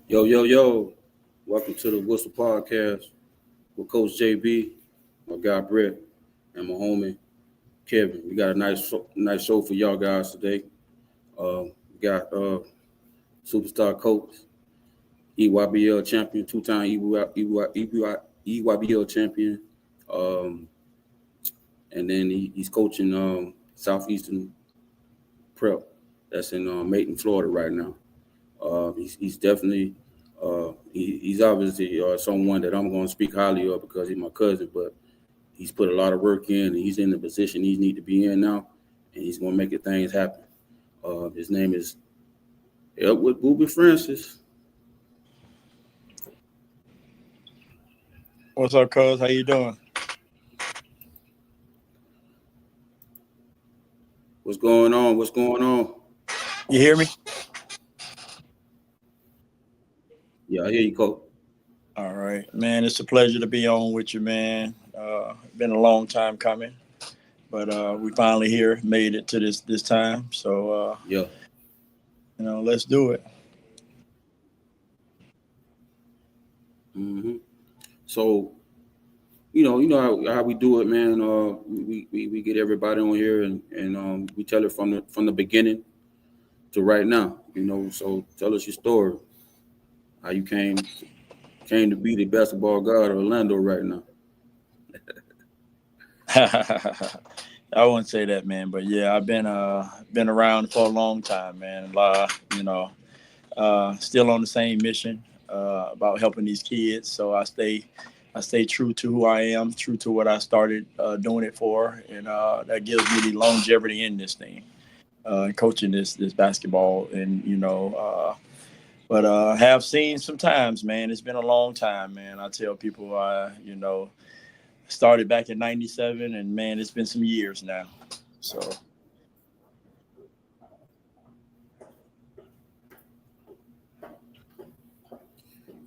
Yo, yo, yo. Welcome to the Whistle Podcast with Coach JB, my guy Brett, and my homie Kevin. We got a nice show for y'all guys today. We got superstar coach, EYBL champion, two-time EYBL champion. Um, and then he's coaching Southeastern Prep. That's in Macon, Florida right now. He's definitely he's obviously someone that I'm going to speak highly of because he's my cousin, but he's put a lot of work in and he's in the position he needs to be in now, and he's going to make things happen. His name is Edward Boobie Francis. What's up, cuz? How you doing? What's going on? What's going on? You hear me? Yeah, I hear you, Coach. All right, man. It's a pleasure to be on with you, man. Been a long time coming, but we finally here, made it to this time. So Yeah. let's do it. hmm So how we do it, man. We get everybody on here and we tell it from the beginning to right now. So tell us your story, how you came to be the basketball god of Orlando right now. I wouldn't say that, man, but yeah, I've been around for a long time, man. Still on the same mission about helping these kids. So I stay true to who I am, true to what I started doing it for, and that gives me the longevity in this thing, coaching this basketball, and but have seen sometimes, man. It's been a long time, man. I tell people, started back in '97, and man, it's been some years now. So.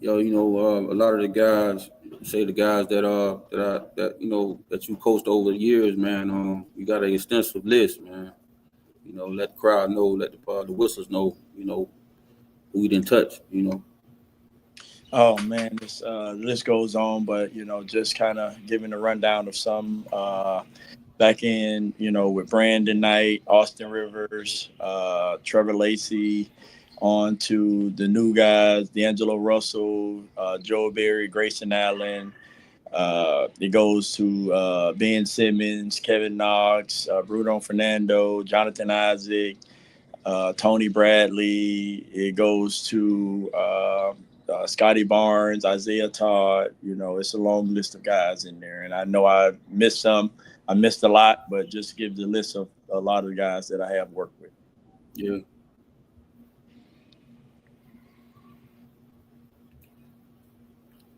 A lot of the guys say the guys that you coached over the years, man. You got an extensive list, man. Let the crowd know, let the whistles know, who you didn't touch. Oh man, this list goes on, but just kind of giving a rundown of some back in, with Brandon Knight, Austin Rivers, Trevor Lacey, on to the new guys, D'Angelo Russell, Joe Barry, Grayson Allen. It goes to Ben Simmons, Kevin Knox, Bruno Fernando, Jonathan Isaac, Tony Bradley. It goes to Scotty Barnes, Isaiah Todd. It's a long list of guys in there, and I know I missed some. I missed a lot, but just give the list of a lot of the guys that I have worked with. Yeah.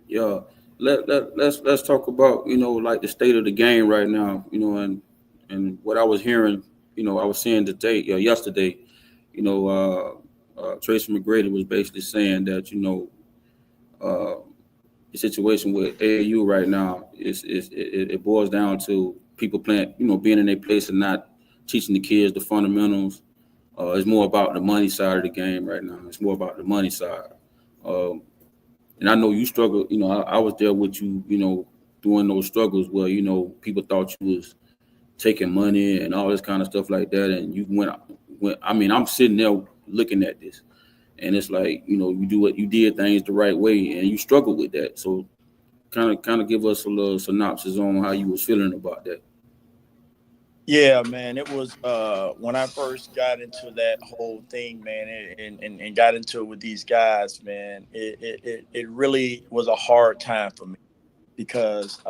Yeah. Let's talk about like the state of the game right now. And what I was hearing, I was seeing today, yesterday, Tracy McGrady was basically saying that uh, the situation with AAU right now it boils down to people playing, being in their place and not teaching the kids the fundamentals. It's more about the money side of the game right now. It's more about the money side. Um, and I know you struggle. I was there with you. Doing those struggles where people thought you was taking money and all this kind of stuff like that, and you went. I mean, I'm sitting there looking at this, and it's like you do what you did things the right way, and you struggle with that. So kind of give us a little synopsis on how you was feeling about that. Yeah, man. It was when I first got into that whole thing, man, and got into it with these guys, man. It really was a hard time for me because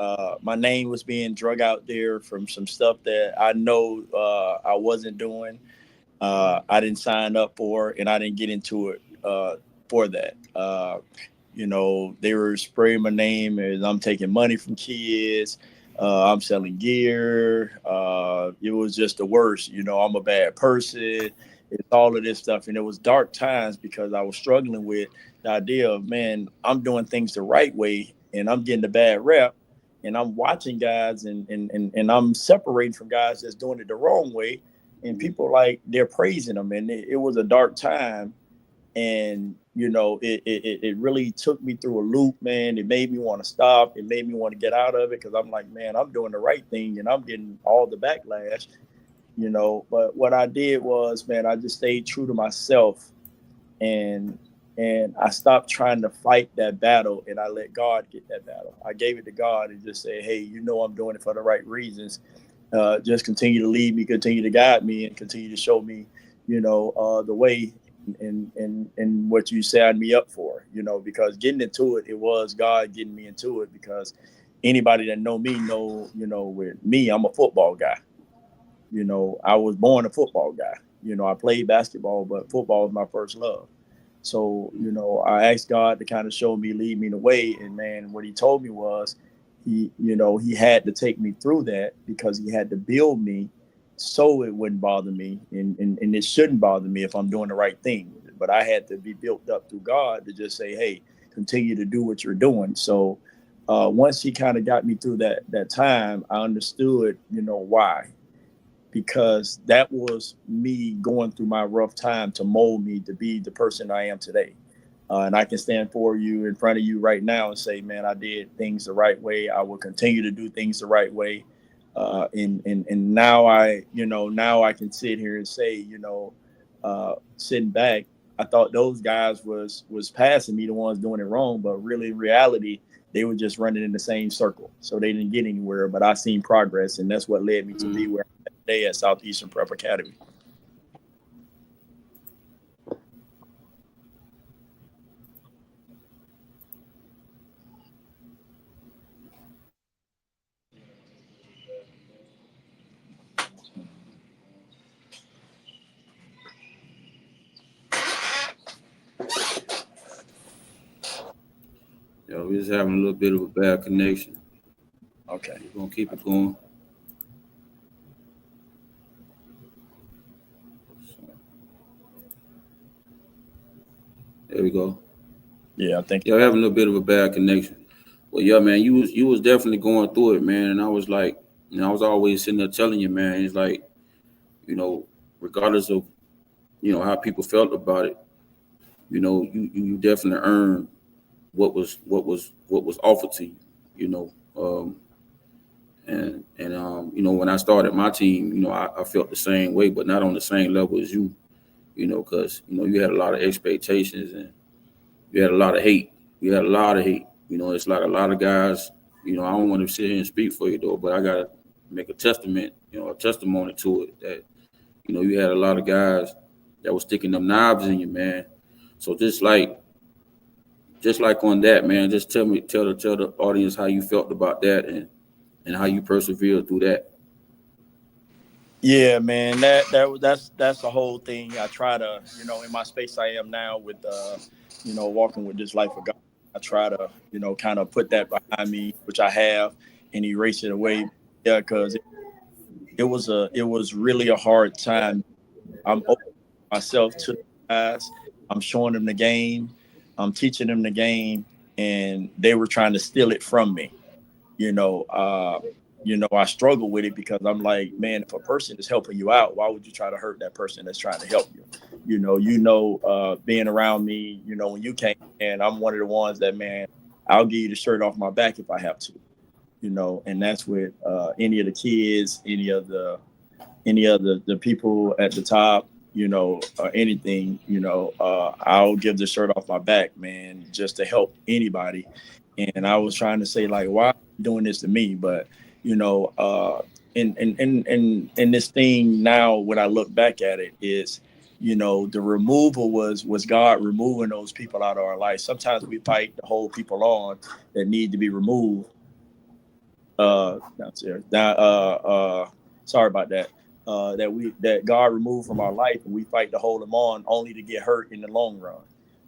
my name was being drug out there from some stuff that I know I wasn't doing. I didn't sign up for, and I didn't get into it for that. They were spraying my name as I'm taking money from kids. I'm selling gear. It was just the worst. I'm a bad person. It's all of this stuff. And it was dark times because I was struggling with the idea of, man, I'm doing things the right way and I'm getting the bad rep. And I'm watching guys and I'm separating from guys that's doing it the wrong way. And people like they're praising them. And it was a dark time And it really took me through a loop, man. It made me want to stop. It made me want to get out of it, because I'm like, man, I'm doing the right thing and I'm getting all the backlash. But what I did was, man, I just stayed true to myself, and I stopped trying to fight that battle, and I let God get that battle. I gave it to God and just said, hey, I'm doing it for the right reasons. Just continue to lead me, continue to guide me, and continue to show me, the way, and what you signed me up for, because getting into it, it was God getting me into it, because anybody that know me with me, I'm a football guy. I was born a football guy. I played basketball, but football was my first love. So, I asked God to kind of show me, lead me the way. And man, what he told me was he had to take me through that, because he had to build me so it wouldn't bother me. And it shouldn't bother me if I'm doing the right thing. But I had to be built up through God to just say, hey, continue to do what you're doing. So once he kind of got me through that time, I understood, why. Because that was me going through my rough time to mold me to be the person I am today. And I can stand for you in front of you right now and say, man, I did things the right way. I will continue to do things the right way. And now now I can sit here and say, sitting back, I thought those guys was passing me, the ones doing it wrong, but really in reality, they were just running in the same circle. So they didn't get anywhere, but I seen progress, and that's what led me to be where I'm at today at Southeastern Prep Academy. Yeah, we're just having a little bit of a bad connection. Okay. We're gonna keep it going. There we go. Yeah, I think. Yeah, we're having a little bit of a bad connection. Well, yeah, man, you was definitely going through it, man. And I was like, I was always sitting there telling you, man, it's like, regardless of, how people felt about it, you definitely earned what was offered to you, you know. And when I started my team, I felt the same way, but not on the same level as you, because you had a lot of expectations and you had a lot of hate. You had a lot of hate. It's like a lot of guys. I don't want to sit here and speak for you though, but I gotta make a testament, a testimony to it that you had a lot of guys that was sticking them knives in you, man. So just like on that, man, just tell the audience how you felt about that and how you persevered through that. Yeah, man, that's the whole thing. I try to, in my space I am now with, walking with this life of God. I try to, kind of put that behind me, which I have, and erase it away. Yeah, because it was really a hard time. I'm opening myself to the guys. I'm showing them the game. I'm teaching them the game, and they were trying to steal it from me. you know, uh, I struggle with it, because I'm like, man, if a person is helping you out, why would you try to hurt that person that's trying to help you? Being around me, when you came, and I'm one of the ones that, man, I'll give you the shirt off my back if I have to, and that's with any of the kids, any of the people at the top, or anything, I'll give the shirt off my back, man, just to help anybody. And I was trying to say, like, why are you doing this to me? But, in this thing now, when I look back at it, is, the removal was God removing those people out of our life. Sometimes we fight to hold people on that need to be removed. Downstairs. Sorry about that. That God removed from our life, and we fight to hold them on, only to get hurt in the long run.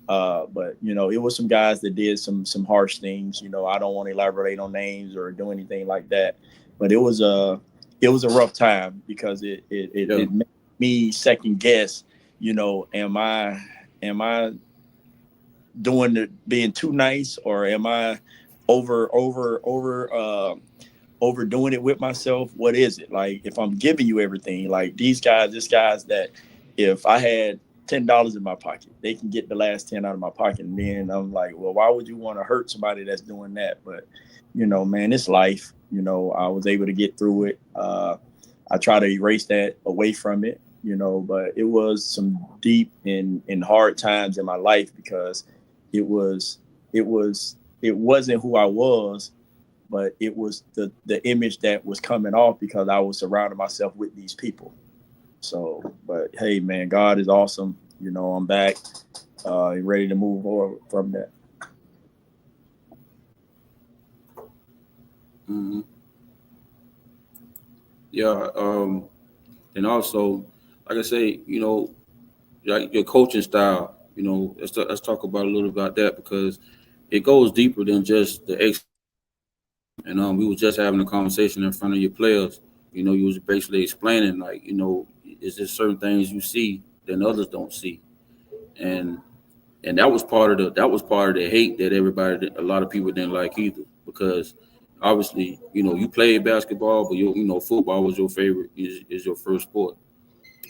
But it was some guys that did some harsh things. I don't want to elaborate on names or do anything like that. But it was a rough time, because it made me second guess. Am I being too nice, or am I overdoing it with myself? What is it? Like, if I'm giving you everything, like this guys that, if I had $10 in my pocket. They can get the last 10 out of my pocket. And then I'm like, well, why would you want to hurt somebody that's doing that? But, man, it's life. I was able to get through it. I try to erase that away from it, but it was some deep and hard times in my life because it wasn't who I was, but it was the image that was coming off because I was surrounding myself with these people. So, but hey, man, God is awesome. I'm back, ready to move forward from that. Mm-hmm. Yeah. And also, like I say, like your coaching style, let's talk about a little about that because it goes deeper than just the X. And we was just having a conversation in front of your players. You was basically explaining like, is there certain things you see than others don't see, and that was part of the hate that a lot of people didn't like either because obviously you played basketball, but football was your favorite, is your first sport.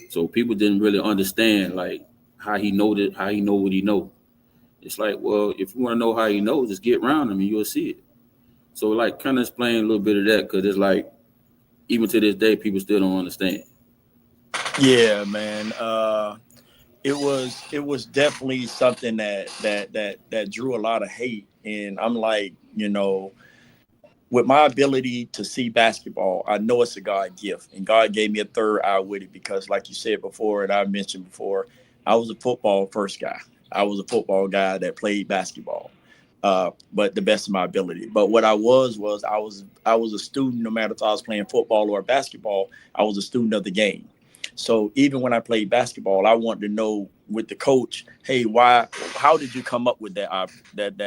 So people didn't really understand like how he know what he know. It's like, well, if you want to know how he knows, just get around him and you'll see it. So like kind of explain a little bit of that because it's like even to this day people still don't understand. Yeah, man. It was definitely something that drew a lot of hate, and I'm like, with my ability to see basketball, I know it's a God gift, and God gave me a third eye with it because, like you said before, and I mentioned before, I was a football first guy. I was a football guy that played basketball, but the best of my ability. But what I was I was a student. No matter if I was playing football or basketball, I was a student of the game. So even when I played basketball, I wanted to know with the coach, hey, how did you come up with that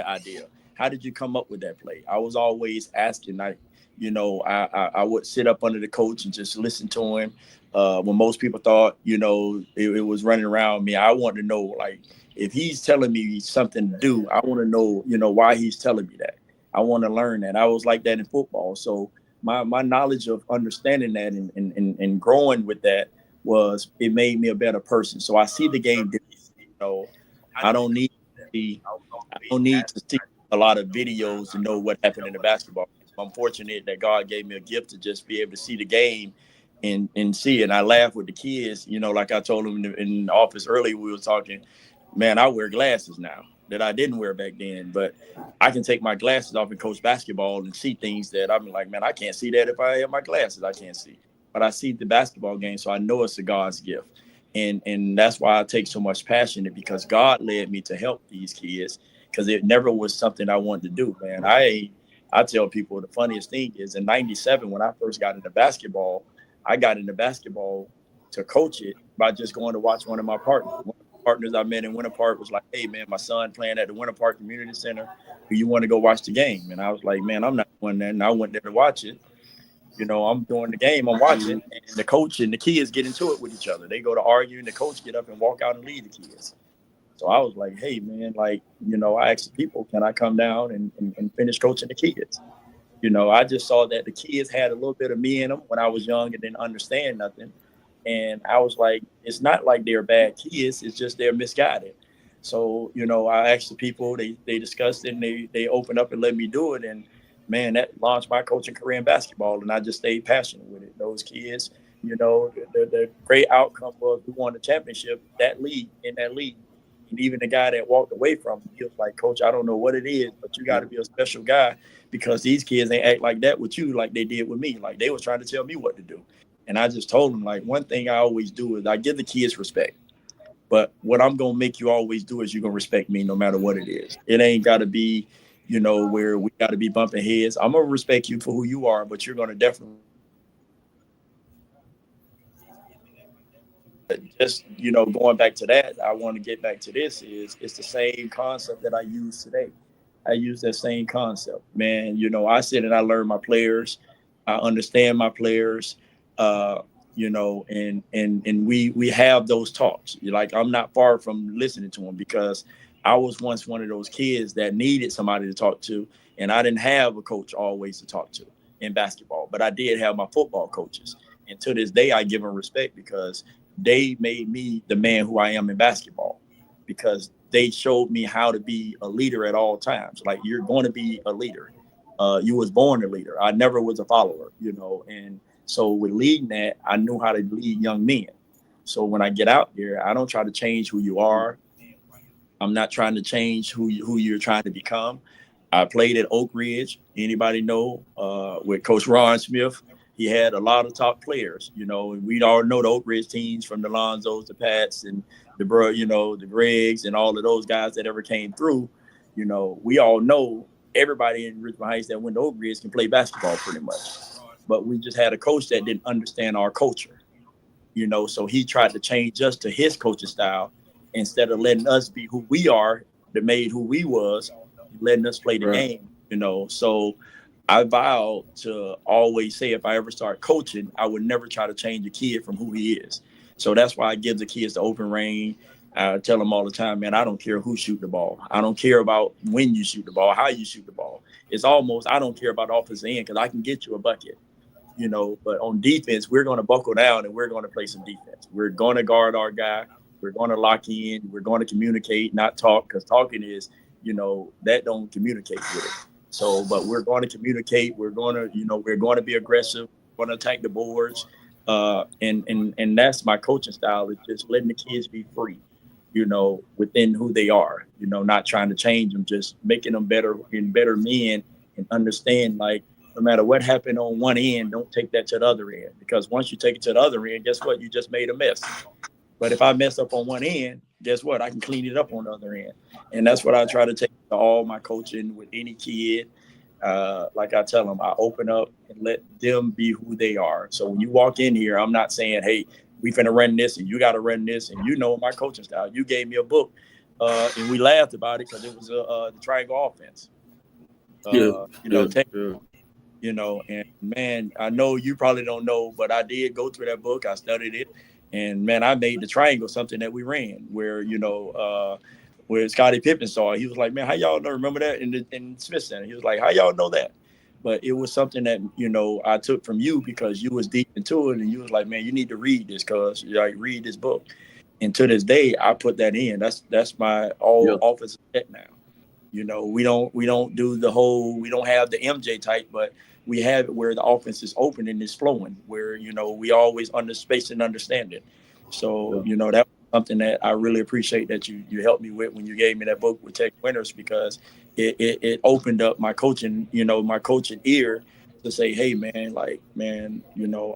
idea? How did you come up with that play? I was always asking. I would sit up under the coach and just listen to him. When most people thought, it was running around me, I wanted to know, like, if he's telling me something to do, I want to know, why he's telling me that. I want to learn that. I was like that in football. So my knowledge of understanding that and growing with that it made me a better person. So I see the game differently. So I don't need to see I don't need to see a lot of videos to know what happened in the basketball. I'm fortunate that God gave me a gift to just be able to see the game and see it. And I laugh with the kids, like I told them in the office earlier, we were talking, man, I wear glasses now that I didn't wear back then, but I can take my glasses off and coach basketball and see things that I'm like, man, I can't see that if I have my glasses. I can't see, but I see the basketball game, so I know it's a God's gift, and that's why I take so much passion in it because God led me to help these kids because it never was something I wanted to do, man. I tell people the funniest thing is in '97 when I first got into basketball, I got into basketball to coach it by just going to watch one of my partners. One of the partners I met in Winter Park was like, hey, man, my son playing at the Winter Park Community Center. Do you want to go watch the game? And I was like, man, I'm not doing that. And I went there to watch it. I'm doing the game, I'm watching, and the coach and the kids get into it with each other. They go to argue, and the coach get up and walk out and lead the kids. So I was like, hey, man, like, I asked the people, can I come down and finish coaching the kids? I just saw that the kids had a little bit of me in them when I was young and didn't understand nothing. And I was like, it's not like they're bad kids. It's just they're misguided. So, I asked the people, they discussed it and they opened up and let me do it. And man, that launched my coaching career in basketball. And I just stayed passionate with it. Those kids, the great outcome was we won the championship, in that league. And even the guy that walked away from it, he was like, Coach, I don't know what it is, but you got to be a special guy because these kids ain't act like that with you like they did with me. Like they was trying to tell me what to do. And I just told them, like, one thing I always do is I give the kids respect. But what I'm going to make you always do is you're going to respect me no matter what it is. It ain't got to be, where we got to be bumping heads. I'm going to respect you for who you are, but you're going to definitely just, going back to that, I want to get back to this is it's the same concept that I use today. I use that same concept, man. I sit and I learn my players. I understand my players, and we have those talks. Like I'm not far from listening to them because I was once one of those kids that needed somebody to talk to, and I didn't have a coach always to talk to in basketball, but I did have my football coaches. And to this day, I give them respect because they made me the man who I am in basketball, because they showed me how to be a leader at all times. Like, you're going to be a leader. You was born a leader. I never was a follower, and so with leading that, I knew how to lead young men. So when I get out there, I don't try to change who you are. I'm not trying to change who you're trying to become. I played at Oak Ridge. Anybody know, with Coach Ron Smith? He had a lot of top players, and we all know the Oak Ridge teams, from the Lonzos, the Pats, and the Gregs, and all of those guys that ever came through. We all know everybody in Richmond Heights that went to Oak Ridge can play basketball pretty much. But we just had a coach that didn't understand our culture, so he tried to change us to his coaching style instead of letting us be who we are, that made who we was, letting us play the game, So I vowed to always say, if I ever start coaching, I would never try to change a kid from who he is. So that's why I give the kids the open reign. I tell them all the time, man, I don't care who shoot the ball. I don't care about when you shoot the ball, how you shoot the ball. It's almost, I don't care about the offensive end, because I can get you a bucket. But on defense, we're going to buckle down and we're going to play some defense. We're going to guard our guy. We're going to lock in. We're going to communicate, not talk, because talking is, that don't communicate with it. So, but we're going to communicate. We're going to be aggressive. We're going to attack the boards. And that's my coaching style, is just letting the kids be free, within who they are, not trying to change them, just making them better men, and understand, like, no matter what happened on one end, don't take that to the other end, because once you take it to the other end, guess what? You just made a mess. But if I mess up on one end, guess what? I can clean it up on the other end. And that's what I try to take to all my coaching with any kid. Like I tell them, I open up and let them be who they are. So when you walk in here, I'm not saying, hey, we finna run this and you got to run this. And my coaching style. You gave me a book and we laughed about it because it was the triangle offense. And man, I know you probably don't know, but I did go through that book. I studied it, and man, I made the triangle something that we ran, where where Scottie Pippen saw it. He was like, man, how y'all don't remember that in Smith Center? He was like, how y'all know that? But it was something that I took from you, because you was deep into it, and you was like, man, you need to read this, cause read this book. And to this day, I put that in. That's my offensive set now. We don't do the whole, we don't have the MJ type, but we have it where the offense is open and is flowing, where, we always under space and understanding. So, that was something that I really appreciate that you helped me with when you gave me that book with Tech Winners, because it opened up my coaching, my coaching ear to say, hey, man,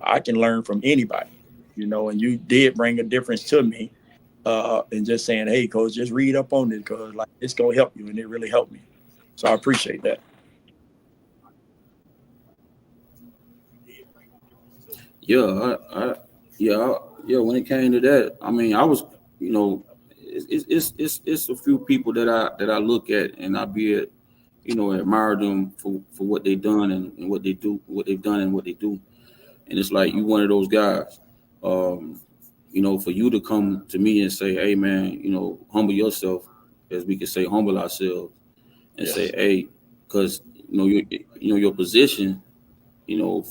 I can learn from anybody, and you did bring a difference to me. And just saying, hey, coach, just read up on this, because it's gonna help you, and it really helped me. So I appreciate that. When it came to that, I mean, I was, it's a few people that I look at, and admire them for what they've done and what they do, what they've done and what they do, and it's like you one of those guys. For you to come to me and say, hey, man, humble yourself, as we could say, humble ourselves, and say, hey, because, your position,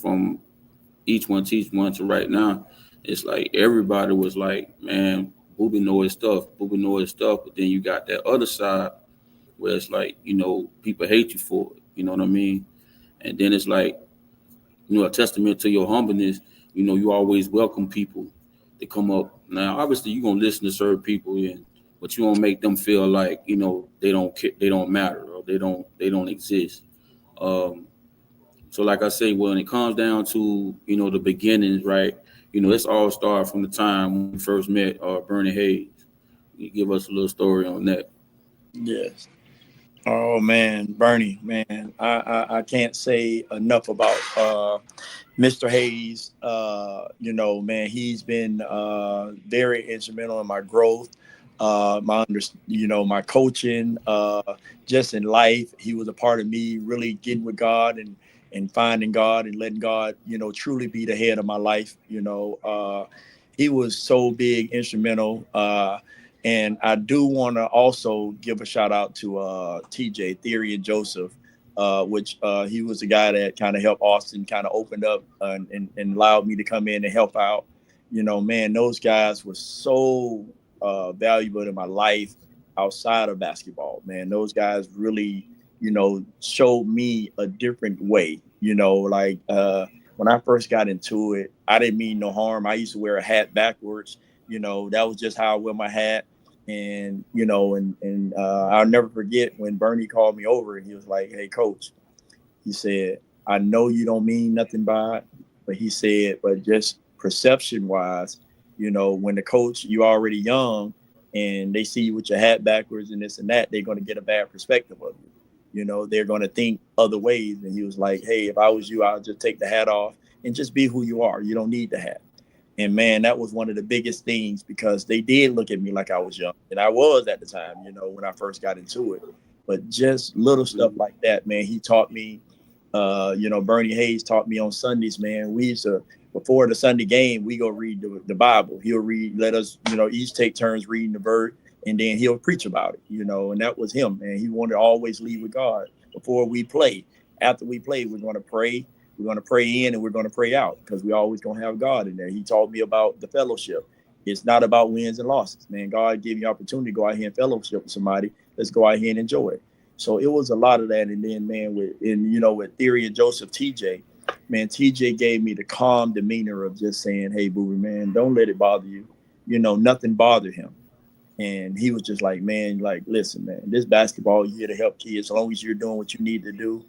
from each one teach one to right now, it's like everybody was like, man, Boobie know his stuff. Boobie know his stuff. But then you got that other side where it's like, people hate you for it. You know what I mean? And then it's like, a testament to your humbleness. You always welcome people to come up. Now, obviously, you're gonna listen to certain people, but you won't make them feel like they don't matter, or they don't exist. So, like I say, when it comes down to the beginnings, right? It's all started from the time when we first met Bernie Hayes. You give us a little story on that. Yes. Oh man, Bernie, man, I can't say enough about Mr. Hayes. Man, he's been very instrumental in my growth, my coaching, just in life. He was a part of me really getting with God and finding God and letting God, truly be the head of my life. He was so big, instrumental. And I do want to also give a shout out to TJ, Theory and Joseph, which he was the guy that kind of helped Austin kind of opened up and allowed me to come in and help out. Man, those guys were so valuable in my life outside of basketball. Man, those guys really, showed me a different way. When I first got into it, I didn't mean no harm. I used to wear a hat backwards. That was just how I wear my hat. And I'll never forget when Bernie called me over and he was like, "Hey, coach," he said, "I know you don't mean nothing by it, but," he said, "but just perception wise, when the coach, you already young and they see you with your hat backwards and this and that, they're going to get a bad perspective of you. They're going to think other ways." And he was like, "Hey, if I was you, I'll just take the hat off and just be who you are. You don't need the hat." And man, that was one of the biggest things because they did look at me like I was young. And I was at the time, when I first got into it. But just little stuff like that, man, he taught me. Bernie Hayes taught me on Sundays, man. We used to, before the Sunday game, we go read the Bible. He'll let us, each take turns reading the word, and then he'll preach about it, and that was him, man. He wanted to always lead with God before we play. After we play, we're going to pray. We're going to pray in and we're going to pray out because we always going to have God in there. He taught me about the fellowship. It's not about wins and losses, man. God gave you opportunity to go out here and fellowship with somebody. Let's go out here and enjoy it. So it was a lot of that. And then, man, with Theory and Joseph, TJ, man, TJ gave me the calm demeanor of just saying, "Hey, Boobie, man, don't let it bother you." Nothing bothered him. And he was just like, "Man, like, listen, man, this basketball, you're here to help kids. As long as you're doing what you need to do,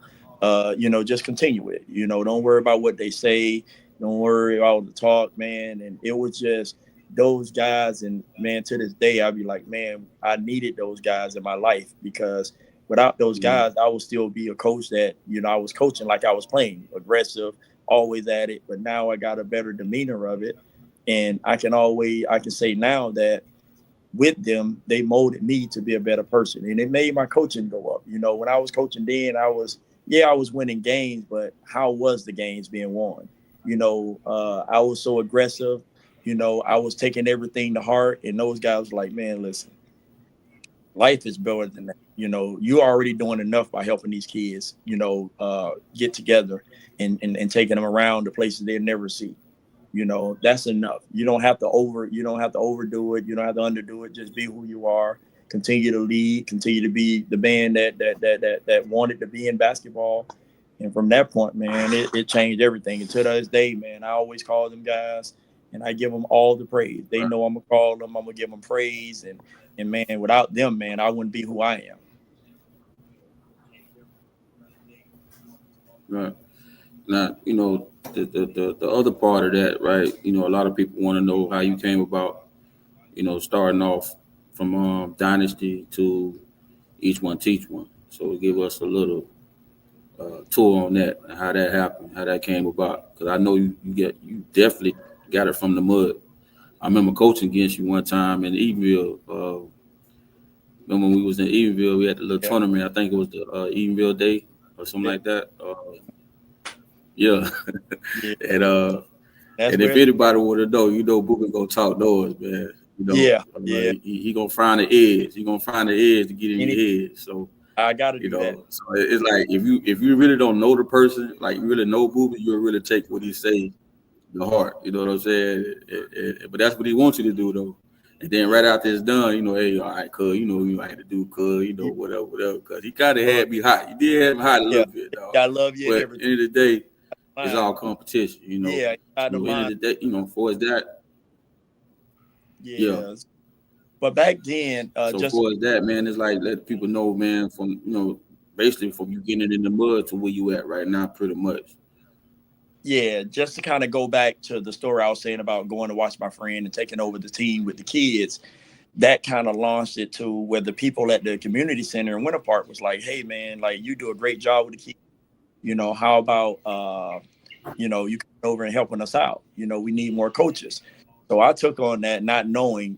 just continue it. Don't worry about what they say. Don't worry about the talk, man." And it was just those guys. And man, to this day, I'd be like, man, I needed those guys in my life because without those guys, I would still be a coach that, I was coaching like I was playing, aggressive, always at it. But now I got a better demeanor of it. And I can say now that with them, they molded me to be a better person. And it made my coaching go up. When I was coaching then, I was winning games, but how was the games being won? I was so aggressive. I was taking everything to heart. And those guys were like, "Man, listen, life is better than that. You're already doing enough by helping these kids, get together and taking them around the places they'll never see. That's enough. You don't have to overdo it. You don't have to underdo it. Just be who you are. Continue to lead. Continue to be the man that wanted to be in basketball." And from that point, man, it changed everything. And to this day, man, I always call them guys and I give them all the praise. They know I'm gonna call them. I'm gonna give them praise. And man, without them, man, I wouldn't be who I am. Right. Now, the other part of that, right? A lot of people want to know how you came about, starting off from dynasty to each one teach one. So give us a little tour on that, and how that happened, how that came about. Because I know you definitely got it from the mud. I remember coaching against you one time in Edenville. Remember when we was in Edenville, we had the little tournament. I think it was the Edenville Day or something like that. Yeah. And if anybody would have known, Boobie gonna talk noise, man. He gonna find the edge. He gonna find the edge to get in your head. So I gotta do that. So it's like if you really don't know the person, like you really know Boobie, you'll really take what he say to heart. You know what I'm saying? But that's what he wants you to do, though. And then right after it's done, hey, all right, cuz, you had to do, cuz, whatever. Cuz he kind of had me hot. He did have me hot a little bit, dog. I love you. But at the end of the day, it's all competition, Yeah. At the end of the day, for that. Yeah. But back then, so for that, man, it's like let people know, man, from basically from you getting in the mud to where you at right now, pretty much. Yeah, just to kind of go back to the story I was saying about going to watch my friend and taking over the team with the kids, that kind of launched it to where the people at the community center in Winter Park was like, "Hey, man, like you do a great job with the kids. How about, you come over and helping us out? We need more coaches." So I took on that, not knowing,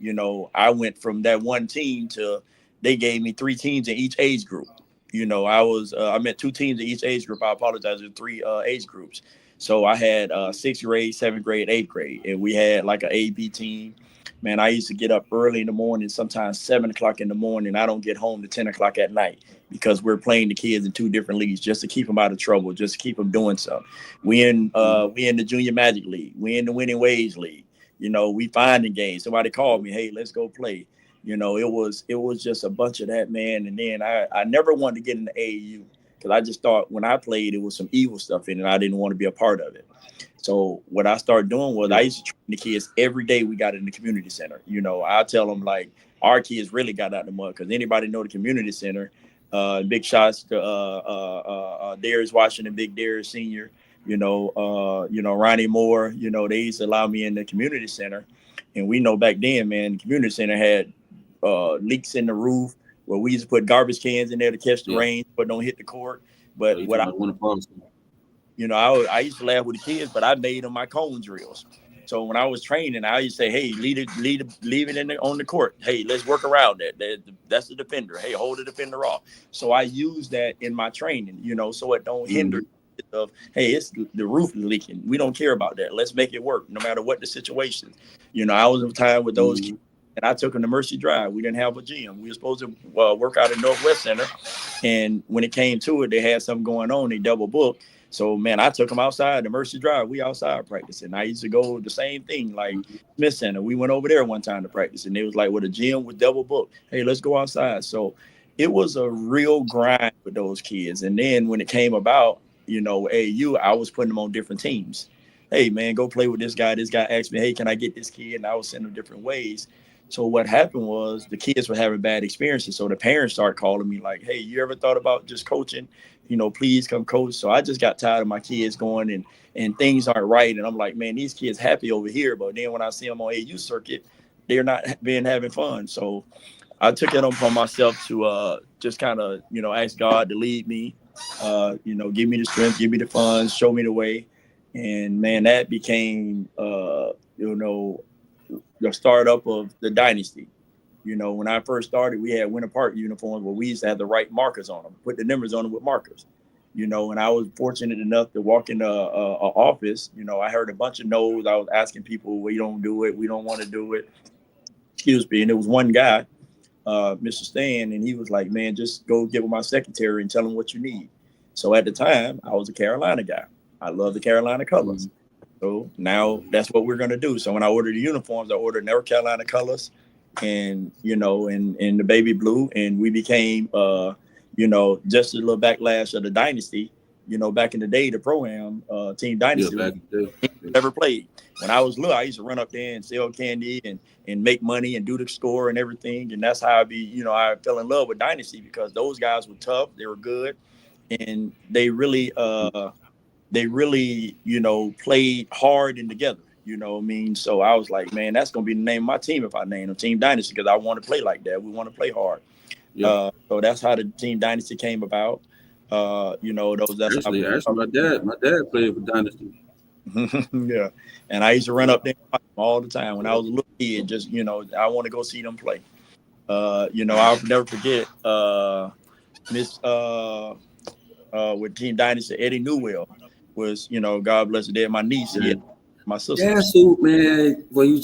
I went from that one team to they gave me 3 teams in each age group. I met 2 teams in each age group. I apologize, in 3 age groups. So I had 6th grade, 7th grade, 8th grade, and we had like an A-B team. Man, I used to get up early in the morning, sometimes 7 o'clock in the morning. I don't get home to 10 o'clock at night because we're playing the kids in 2 different leagues just to keep them out of trouble, just to keep them doing something. We in the Junior Magic League. We in the Winning Ways League. We finding games. Somebody called me, hey, let's go play. It was just a bunch of that, man. And then I never wanted to get into AAU because I just thought when I played, it was some evil stuff in it. I didn't want to be a part of it. So what I started doing was I used to train the kids every day we got in the community center. I tell them, like, our kids really got out the mud because anybody know the community center. Big shots to Darius Washington, Big Darius Senior. Ronnie Moore. They used to allow me in the community center, and we know back then, man, the community center had leaks in the roof where we used to put garbage cans in there to catch the rain, but don't hit the court. But I used to laugh with the kids, but I made them my cone drills. So when I was training, I used to say, "Hey, leave it on the court. Hey, let's work around that. That's the defender. Hey, hold the defender off." So I use that in my training, so it don't hinder. Of, hey, it's the roof is leaking. We don't care about that. Let's make it work, no matter what the situation. I was in time with those kids, and I took them to Mercy Drive. We didn't have a gym. We were supposed to work out at Northwest Center, and when it came to it, they had something going on. They double booked. So, man, I took them outside to Mercy Drive. We outside practicing. I used to go the same thing, like Smith Center. We went over there one time to practice, and it was like, well, the gym was double booked. Hey, let's go outside. So it was a real grind with those kids. And then when it came about, AU, I was putting them on different teams. Hey, man, go play with this guy. This guy asked me, hey, can I get this kid? And I was sending them different ways. So what happened was the kids were having bad experiences. So the parents started calling me like, hey, you ever thought about just coaching? Please come coach. So I just got tired of my kids going and things aren't right. And I'm like, man, these kids happy over here. But then when I see them on AU circuit, they're not having fun. So I took it upon myself to just kind of, ask God to lead me, give me the strength, give me the funds, show me the way. And, man, that became, the startup of the dynasty. When I first started, we had Winter Park uniforms where we used to have the right markers on them, put the numbers on them with markers. And I was fortunate enough to walk in a office. I heard a bunch of no's. I was asking people, we don't do it. We don't want to do it. Excuse me. And there was one guy, Mr. Stan, and he was like, man, just go get with my secretary and tell him what you need. So at the time, I was a Carolina guy. I love the Carolina colors. So now that's what we're going to do. So when I ordered the uniforms, I ordered North Carolina colors and, and the baby blue. And we became, just a little backlash of the dynasty. Back in the day, the Pro-Am Team Dynasty never played. When I was little, I used to run up there and sell candy and make money and do the score and everything. And that's how I fell in love with Dynasty because those guys were tough. They were good. And they really, played hard and together. So I was like, man, that's going to be the name of my team if I name them Team Dynasty because I want to play like that. We want to play hard. So that's how the Team Dynasty came about. That's actually my dad played for Dynasty. Yeah, and I used to run up there all the time when I was a little kid. Just I want to go see them play. I'll never forget with Team Dynasty. Eddie Newell was God bless the dead. My niece, my sister. Yeah, so man, well, we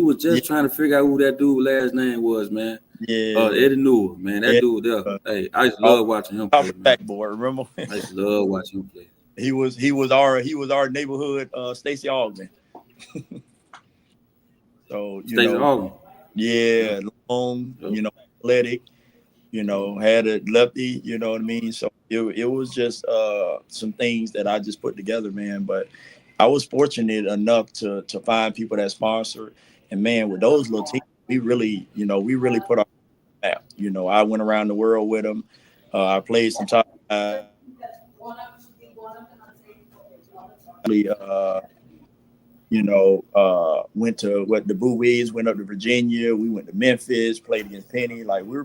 were just trying to figure out who that dude last name was, man. Yeah, Eddie Newell, man. That dude there. Hey, I used to love watching him play. Backboard, remember? I used to love watching him play. He was our neighborhood Stacey Augman. So Stacey Augman. Yeah, long, athletic, had a lefty, you know what I mean? So it was just some things that I just put together, man. But I was fortunate enough to find people that sponsored. And man, with those little teams, we really put our map. I went around the world with them. I played some top went to the BOOBIEs, went up to Virginia, we went to Memphis, played against Penny. Like we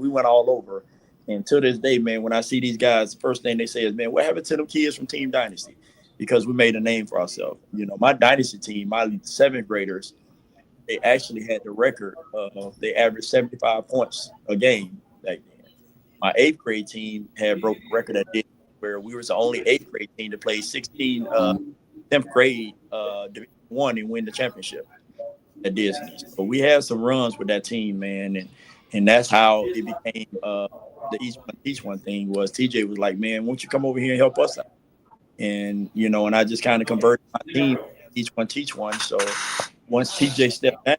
went all over. And to this day, man, when I see these guys, the first thing they say is, man, what happened to them kids from Team Dynasty? Because we made a name for ourselves. My Dynasty team, my seventh graders, they actually had the record of they averaged 75 points a game back then. My eighth grade team had broke the record at Disney, where we were the only eighth grade team to play 16 10th grade Division I and win the championship at Disney. So we had some runs with that team, man, and that's how it became the each one thing was TJ was like, man, won't you come over here and help us out? And and I just kind of converted my team each one teach one. So once TJ stepped down,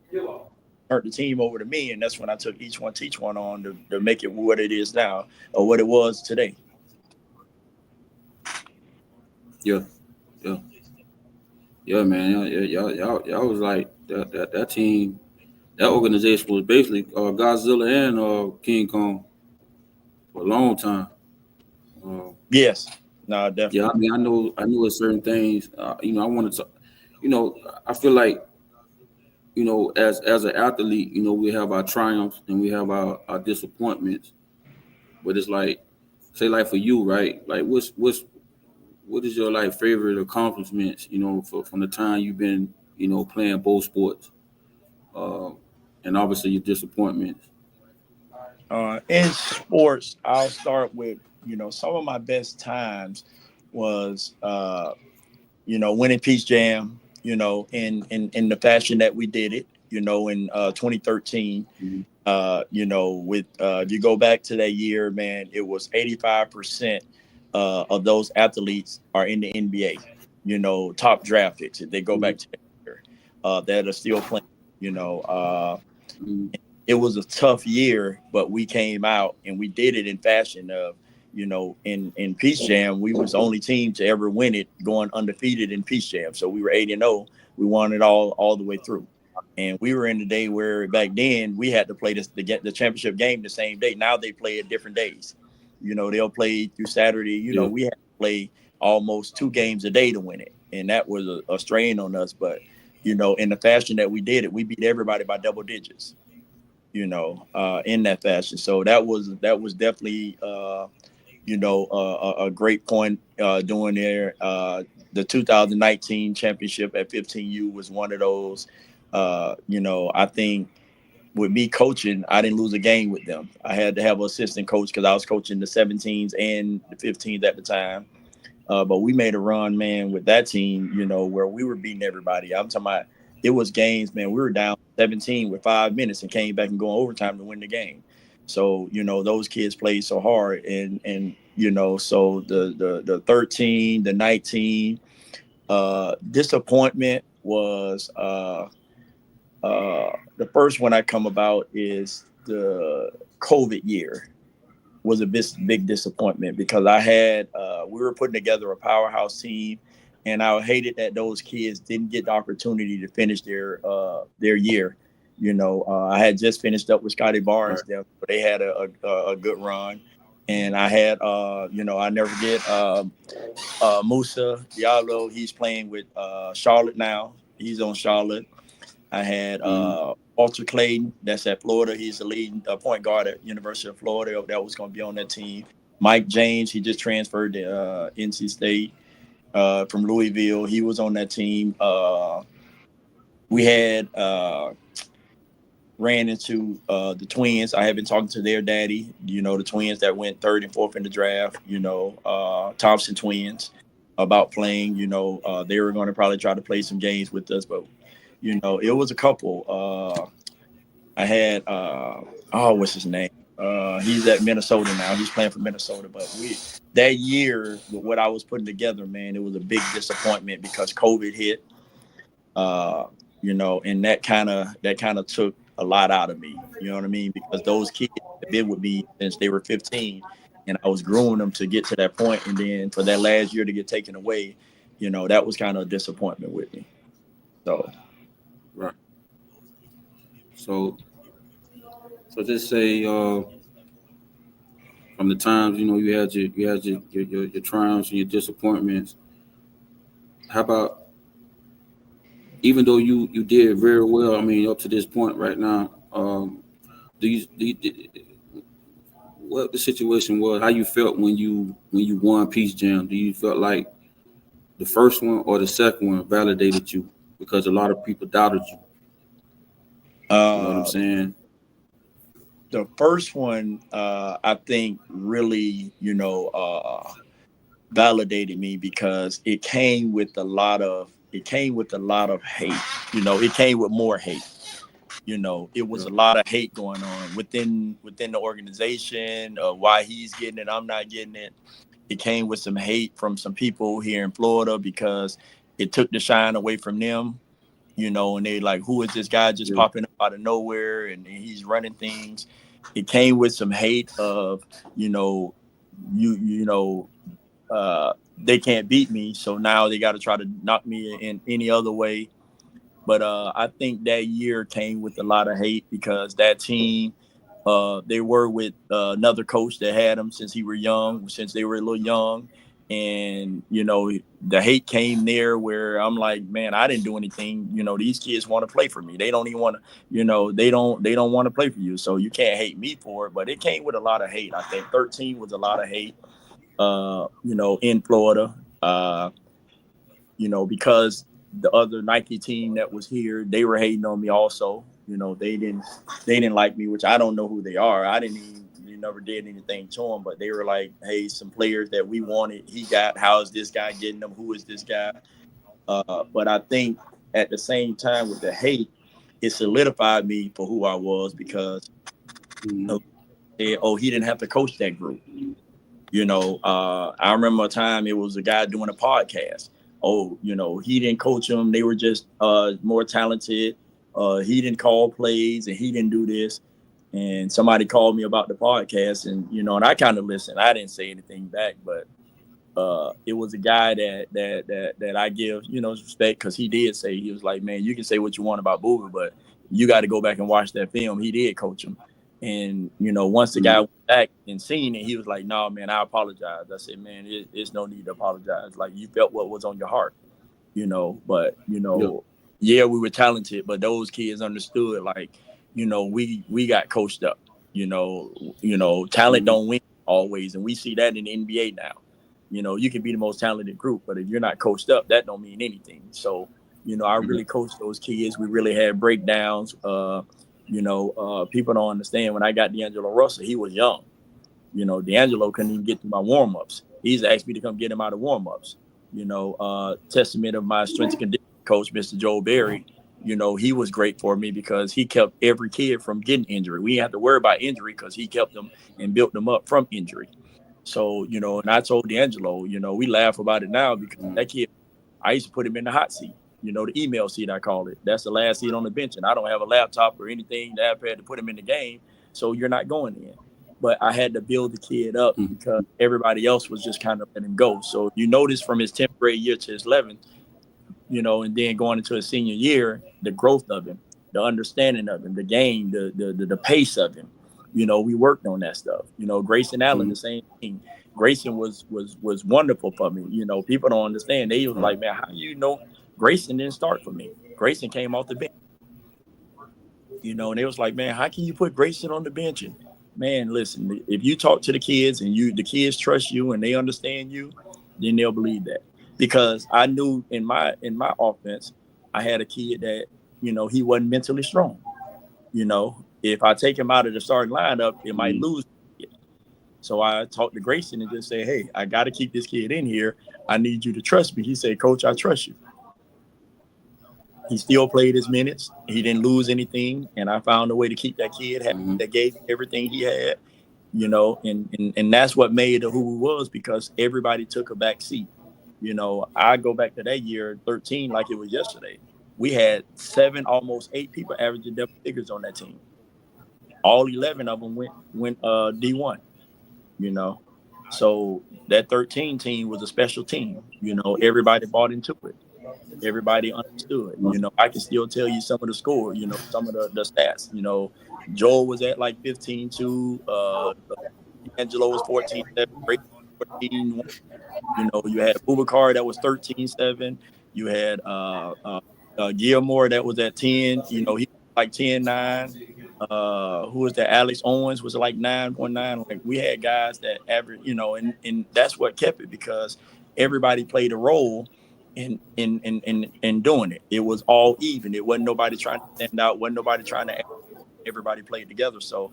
turned the team over to me, and that's when I took each one teach one on to make it what it is now or what it was today. Yeah, yeah, yeah, man. Y'all was like that team. That organization was basically Godzilla and King Kong for a long time. Yes, no, Yeah, I definitely. mean, I know certain things. I wanted to, I feel like, as an athlete, we have our triumphs and we have our disappointments. But it's like, say, like for you, right? Like, what is your like favorite accomplishments? From the time you've been, playing both sports, uh, and obviously your disappointments. In sports, I'll start with some of my best times was winning Peace Jam. In the fashion that we did it. In 2013. Mhm. With if you go back to that year, man, it was 85% of those athletes are in the NBA. Top draft picks. If they go back to that year, that are still playing. You know, Mhm. it was a tough year, but we came out and we did it in fashion of, in Peace Jam, we was the only team to ever win it, going undefeated in Peace Jam. So we were 8-0. We won it all the way through. And we were in the day where back then we had to play the championship game the same day. Now they play at different days. They'll play through Saturday. Yeah, We had to play almost 2 games a day to win it. And that was a strain on us. But, in the fashion that we did it, we beat everybody by double digits, in that fashion. So that was definitely, a great point doing there. The 2019 championship at 15U was one of those. I think with me coaching, I didn't lose a game with them. I had to have an assistant coach because I was coaching the 17s and the 15s at the time. But we made a run, man, with that team, where we were beating everybody. I'm talking about it was games, man. We were down 17 with 5 minutes and came back and going overtime to win the game. So, those kids played so hard and so the 13, the 19, disappointment was the first one I come about is the COVID year was a big disappointment because I had we were putting together a powerhouse team, and I hated that those kids didn't get the opportunity to finish their year. I had just finished up with Scotty Barnes. right. They had a good run, and I had I never forget Musa Diallo. He's playing with Charlotte now. He's on Charlotte. I had Mhm. Walter Clayton, that's at Florida. He's the leading point guard at University of Florida. That was going to be on that team. Mike James, he just transferred to NC State from Louisville. He was on that team. We had ran into the twins. I have been talking to their daddy. The twins that went third and fourth in the draft. Thompson twins about playing. They were going to probably try to play some games with us, but it was a couple. I had what's his name? He's at Minnesota now. He's playing for Minnesota. But that year, with what I was putting together, man, it was a big disappointment because COVID hit. And that kind of took a lot out of me. You know what I mean? Because those kids have been with me since they were 15, and I was grooming them to get to that point, and then for that last year to get taken away, that was kind of a disappointment with me. So. Right. So, just say from the times you had your triumphs and your disappointments. How about even though you did very well? I mean, up to this point right now, what the situation was? How you felt when you won Peace Jam? Do you felt like the first one or the second one validated you because a lot of people doubted you? You know what I'm Uh, saying? the first one, I think, really, validated me because it came with a lot of hate. It came with more hate. It was Yeah. a lot of hate going on within the organization. Why he's getting it, I'm not getting it. It came with some hate from some people here in Florida because it took the shine away from them, and they like, who is this guy just popping up out of nowhere and he's running things. It came with some hate of, they can't beat me, so now they got to try to knock me in any other way. But I think that year came with a lot of hate because that team, they were with another coach that had them since they were a little young. And, the hate came there where I'm like, man, I didn't do anything. These kids want to play for me. They don't even want to, they don't want to play for you. So you can't hate me for it. But it came with a lot of hate. I think 13 was a lot of hate, in Florida, because the other Nike team that was here, they were hating on me also. They didn't like me, which I don't know who they are. Never did anything to them, but they were like, hey, some players that we wanted, how is this guy getting them? Who is this guy? But I think at the same time with the hate, it solidified me for who I was because, he didn't have to coach that group. I remember a time it was a guy doing a podcast. He didn't coach them. They were just more talented. He didn't call plays and he didn't do this. And somebody called me about the podcast and, and I kind of listened. I didn't say anything back, but it was a guy that I give, respect because he did say, he was like, man, you can say what you want about BOOBIE, but you got to go back and watch that film. He did coach him. And, once the guy went back and seen it, he was like, no, man, I apologize. I said, man, it's no need to apologize. Like, you felt what was on your heart, but, yeah, we were talented, but those kids understood, like, we got coached up, talent don't win always. And we see that in the NBA now. You can be the most talented group, but if you're not coached up, that don't mean anything. So, I really coached those kids. We really had breakdowns. People don't understand. When I got D'Angelo Russell, he was young. D'Angelo couldn't even get through my warm-ups. He's asked me to come get him out of warm-ups. Testament of my strength and conditioning coach, Mr. Joe Berry. He was great for me because he kept every kid from getting injury. We didn't have to worry about injury because he kept them and built them up from injury. So, and I told D'Angelo, we laugh about it now because that kid, I used to put him in the hot seat, the email seat, I call it. That's the last seat on the bench. And I don't have a laptop or anything that I've had to put him in the game. So you're not going in. But I had to build the kid up because everybody else was just kind of letting him go. So you notice from his 10th grade year to his 11th, and then going into his senior year, the growth of him, the understanding of him, the game, the pace of him. We worked on that stuff. Grayson Allen, the same thing. Grayson was wonderful for me. People don't understand. They was like, man, how Grayson didn't start for me. Grayson came off the bench. And they was like, man, how can you put Grayson on the bench? And man, listen, if you talk to the kids and the kids trust you and they understand you, then they'll believe that. Because I knew in my offense, I had a kid that, he wasn't mentally strong. If I take him out of the starting lineup, it might lose. So I talked to Grayson and just say, hey, I got to keep this kid in here. I need you to trust me. He said, Coach, I trust you. He still played his minutes. He didn't lose anything. And I found a way to keep that kid happy, that gave everything he had, and that's what made who he was because everybody took a back seat. I go back to that year, 13, like it was yesterday. We had 7, almost 8 people averaging double figures on that team. All 11 of them went D1, So that 13 team was a special team. Everybody bought into it. Everybody understood. I can still tell you some of the score, some of the stats. Joel was at like 15-2. Angelo was 14-7. 14-1. You had Boubacar that was 13-7. You had Gilmore that was at 10. He was like 10-9. Who was that? Alex Owens was like 9.9. Like we had guys that average, and that's what kept it because everybody played a role in doing it. It was all even. It wasn't nobody trying to stand out. Wasn't nobody trying to. Everybody played together. So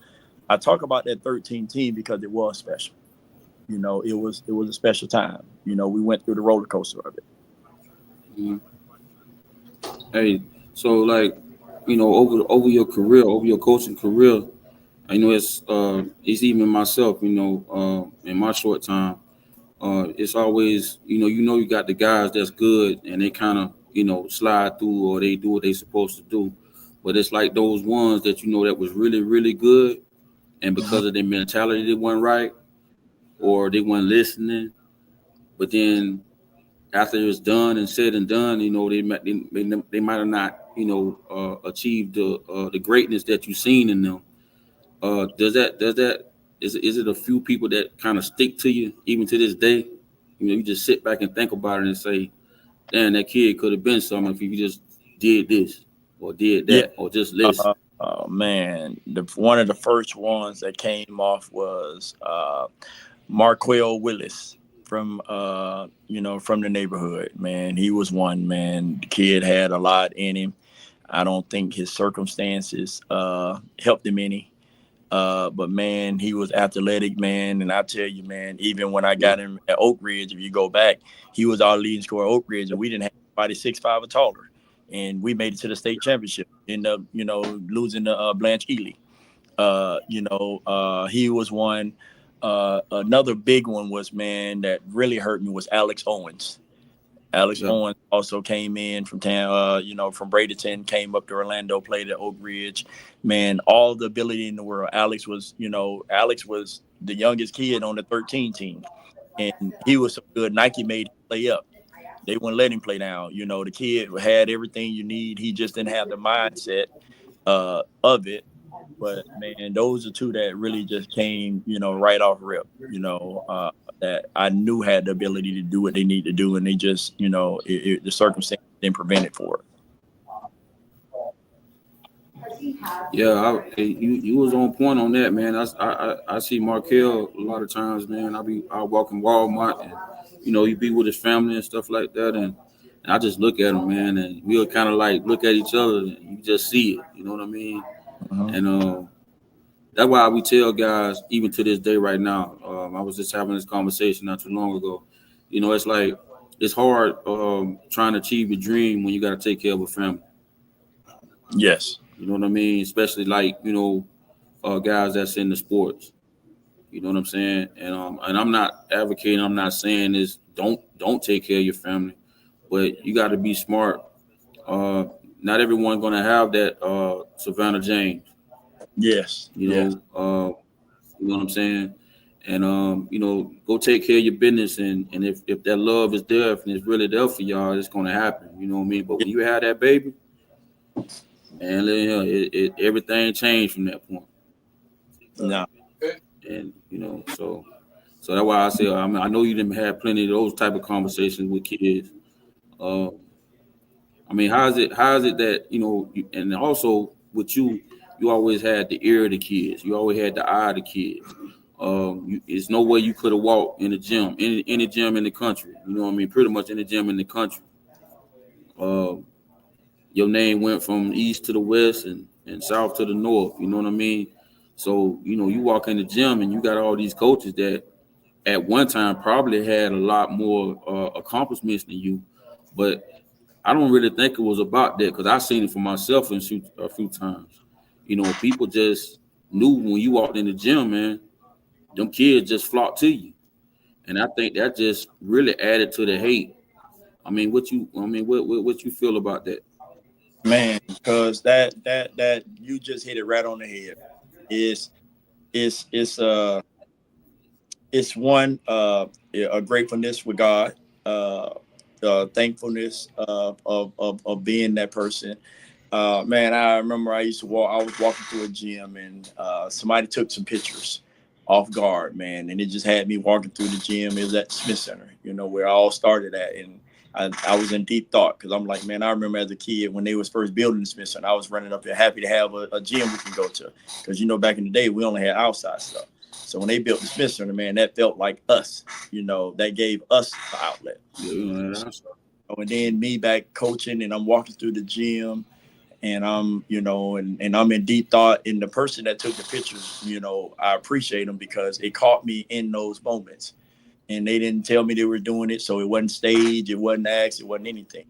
I talk about that 13 team because it was special. It was a special time. We went through the roller coaster of it. Hey, so like, over your career, over your coaching career, I know it's even myself, in my short time, It's always, you got the guys that's good and they kind of, slide through or they do what they supposed to do. But it's like those ones that that was really, really good, and Mhm. because of their mentality, they weren't right or they weren't listening. But then after it's done and said and done, they might have not, achieved the greatness that you've seen in them. Is it a few people that kind of stick to you even to this day? You just sit back and think about it and say, "Damn, that kid could have been something if he just did this or did Yeah. that or just listen." Oh man, one of the first ones that came off was Marquell Willis from from the neighborhood. Man, he was one, man. The kid had a lot in him. I don't think his circumstances helped him any. But man, he was athletic, man. And I tell you, man, even when I Yeah, got him at Oak Ridge, if you go back, he was our leading scorer at Oak Ridge, and we didn't have anybody 6'5" or taller. And we made it to the state championship. Ended up, losing to Blanche Ely. He was one. Another big one was, man, that really hurt me was Alex Owens. Alex yeah, Owens also came in from town, from Bradenton, came up to Orlando, played at Oak Ridge. Man, all the ability in the world. Alex was the youngest kid on the 13 team, and he was so good. Nike made him play up. They wouldn't let him play down. The kid had everything you need. He just didn't have the mindset of it. But man, those are two that really just came, right off rip. That I knew had the ability to do what they need to do, and they just, the circumstance didn't prevent it for it. yeah. You was on point on that, man. I see Markel a lot of times, man. I walk in Walmart and he be with his family and stuff like that, and I just look at him, man, and we'll kind of like look at each other and you just see it. You know what I mean? Uh-huh. And that's why we tell guys, even to this day, right now. I was just having this conversation not too long ago. It's like it's hard trying to achieve your dream when you got to take care of a family. Yes. You know what I mean? Especially like guys that's in the sports. You know what I'm saying? And I'm not advocating. I'm not saying this. Don't take care of your family, but you got to be smart. Uh, Not everyone gonna have that Savannah James. Yes. You Yes. know, you know what I'm saying? And go take care of your business, and if that love is there, if it's really there for y'all, it's gonna happen. You know what I mean? But when you have that baby, man, everything changed from that point. No. And so that's why I say, I mean, I know you didn't have plenty of those type of conversations with kids. Uh, I mean, how is it that and also with you, you always had the ear of the kids, you always had the eye of the kids. It's no way you could have walked in the gym, any gym in the country. You know what I mean? Pretty much any gym in the country. Uh, your name went from east to the west and south to the north. You know what I mean? So you walk in the gym and you got all these coaches that at one time probably had a lot more accomplishments than you, but I don't really think it was about that because I've seen it for myself a few times. People just knew when you walked in the gym, man, them kids just flocked to you, and I think that just really added to the hate. What you feel about that? Man, because that you just hit it right on the head. Is it's it's uh it's one a gratefulness with God, uh, thankfulness of being that person. Man, I remember I used to walk. I was walking through a gym and somebody took some pictures off guard, man, and it just had me walking through the gym. It was at the Smith Center, where I all started at, and I was in deep thought because I'm like, man, I remember as a kid when they was first building the Smith Center, I was running up there happy to have a gym we can go to because back in the day we only had outside stuff. So when they built the Smith Center, man, that felt like us, that gave us the outlet. Yeah, And then me back coaching and I'm walking through the gym and I'm, and I'm in deep thought. And the person that took the pictures, I appreciate them because it caught me in those moments. And they didn't tell me they were doing it. So it wasn't staged, it wasn't acts, it wasn't anything.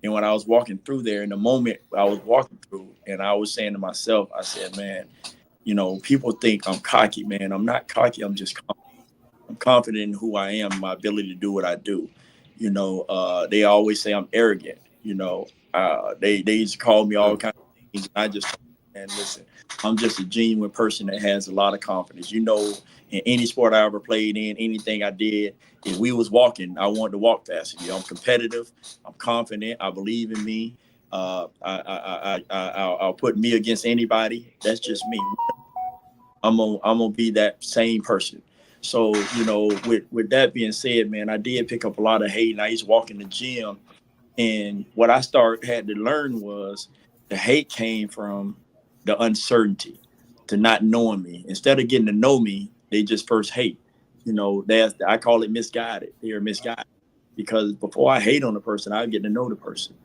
And when I was walking through there, in the moment I was walking through and I was saying to myself, I said, man, people think I'm cocky, man. I'm not cocky, I'm just calm. I'm confident in who I am, my ability to do what I do. They always say I'm arrogant. They used to call me all kinds of things. I just and listen, I'm just a genuine person that has a lot of confidence. In any sport I ever played in, anything I did, if we was walking, I wanted to walk faster. I'm competitive. I'm confident. I believe in me. I'll put me against anybody. That's just me. I'm gonna be that same person. So with that being said, man, I did pick up a lot of hate, and I used to walk in the gym, and what I had to learn was the hate came from the uncertainty, to not knowing me. Instead of getting to know me, they just first hate. I call it misguided. They are misguided because before I hate on a person, I get to know the person.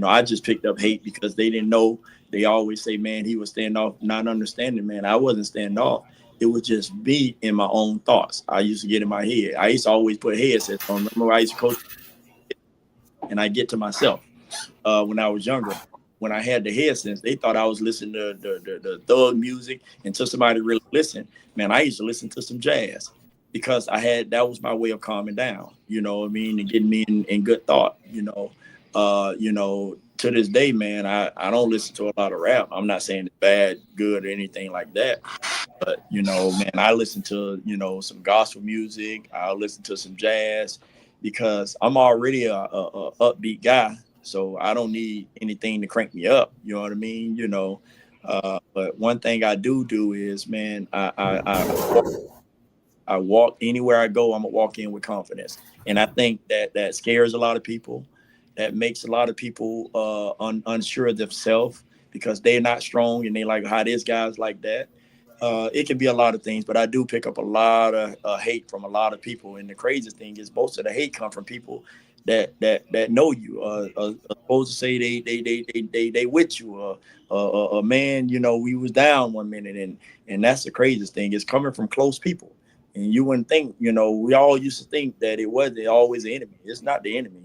I just picked up hate because they didn't know. They always say, man, he was standing off, not understanding, man. I wasn't standing off. It was just me in my own thoughts. I used to get in my head. I used to always put headsets on. Remember, I used to coach, and I get to myself when I was younger. When I had the headsets, they thought I was listening to the thug music. Until somebody really listened, man, I used to listen to some jazz because that was my way of calming down. You know what I mean, and getting me in good thought. To this day, man, I don't listen to a lot of rap. I'm not saying it's bad, good, or anything like that. But man, I listen to some gospel music. I listen to some jazz because I'm already a upbeat guy, so I don't need anything to crank me up. You know what I mean? But one thing I do is, man, I walk anywhere I go. I'm gonna walk in with confidence, and I think that scares a lot of people. That makes a lot of people unsure of themselves because they're not strong and they like how this guy's like that. It can be a lot of things, but I do pick up a lot of hate from a lot of people. And the craziest thing is most of the hate come from people that know you. Supposed to say they with you. Man, we was down one minute, and that's the craziest thing. It's coming from close people, and you wouldn't think. We all used to think that it wasn't always the enemy. It's not the enemy.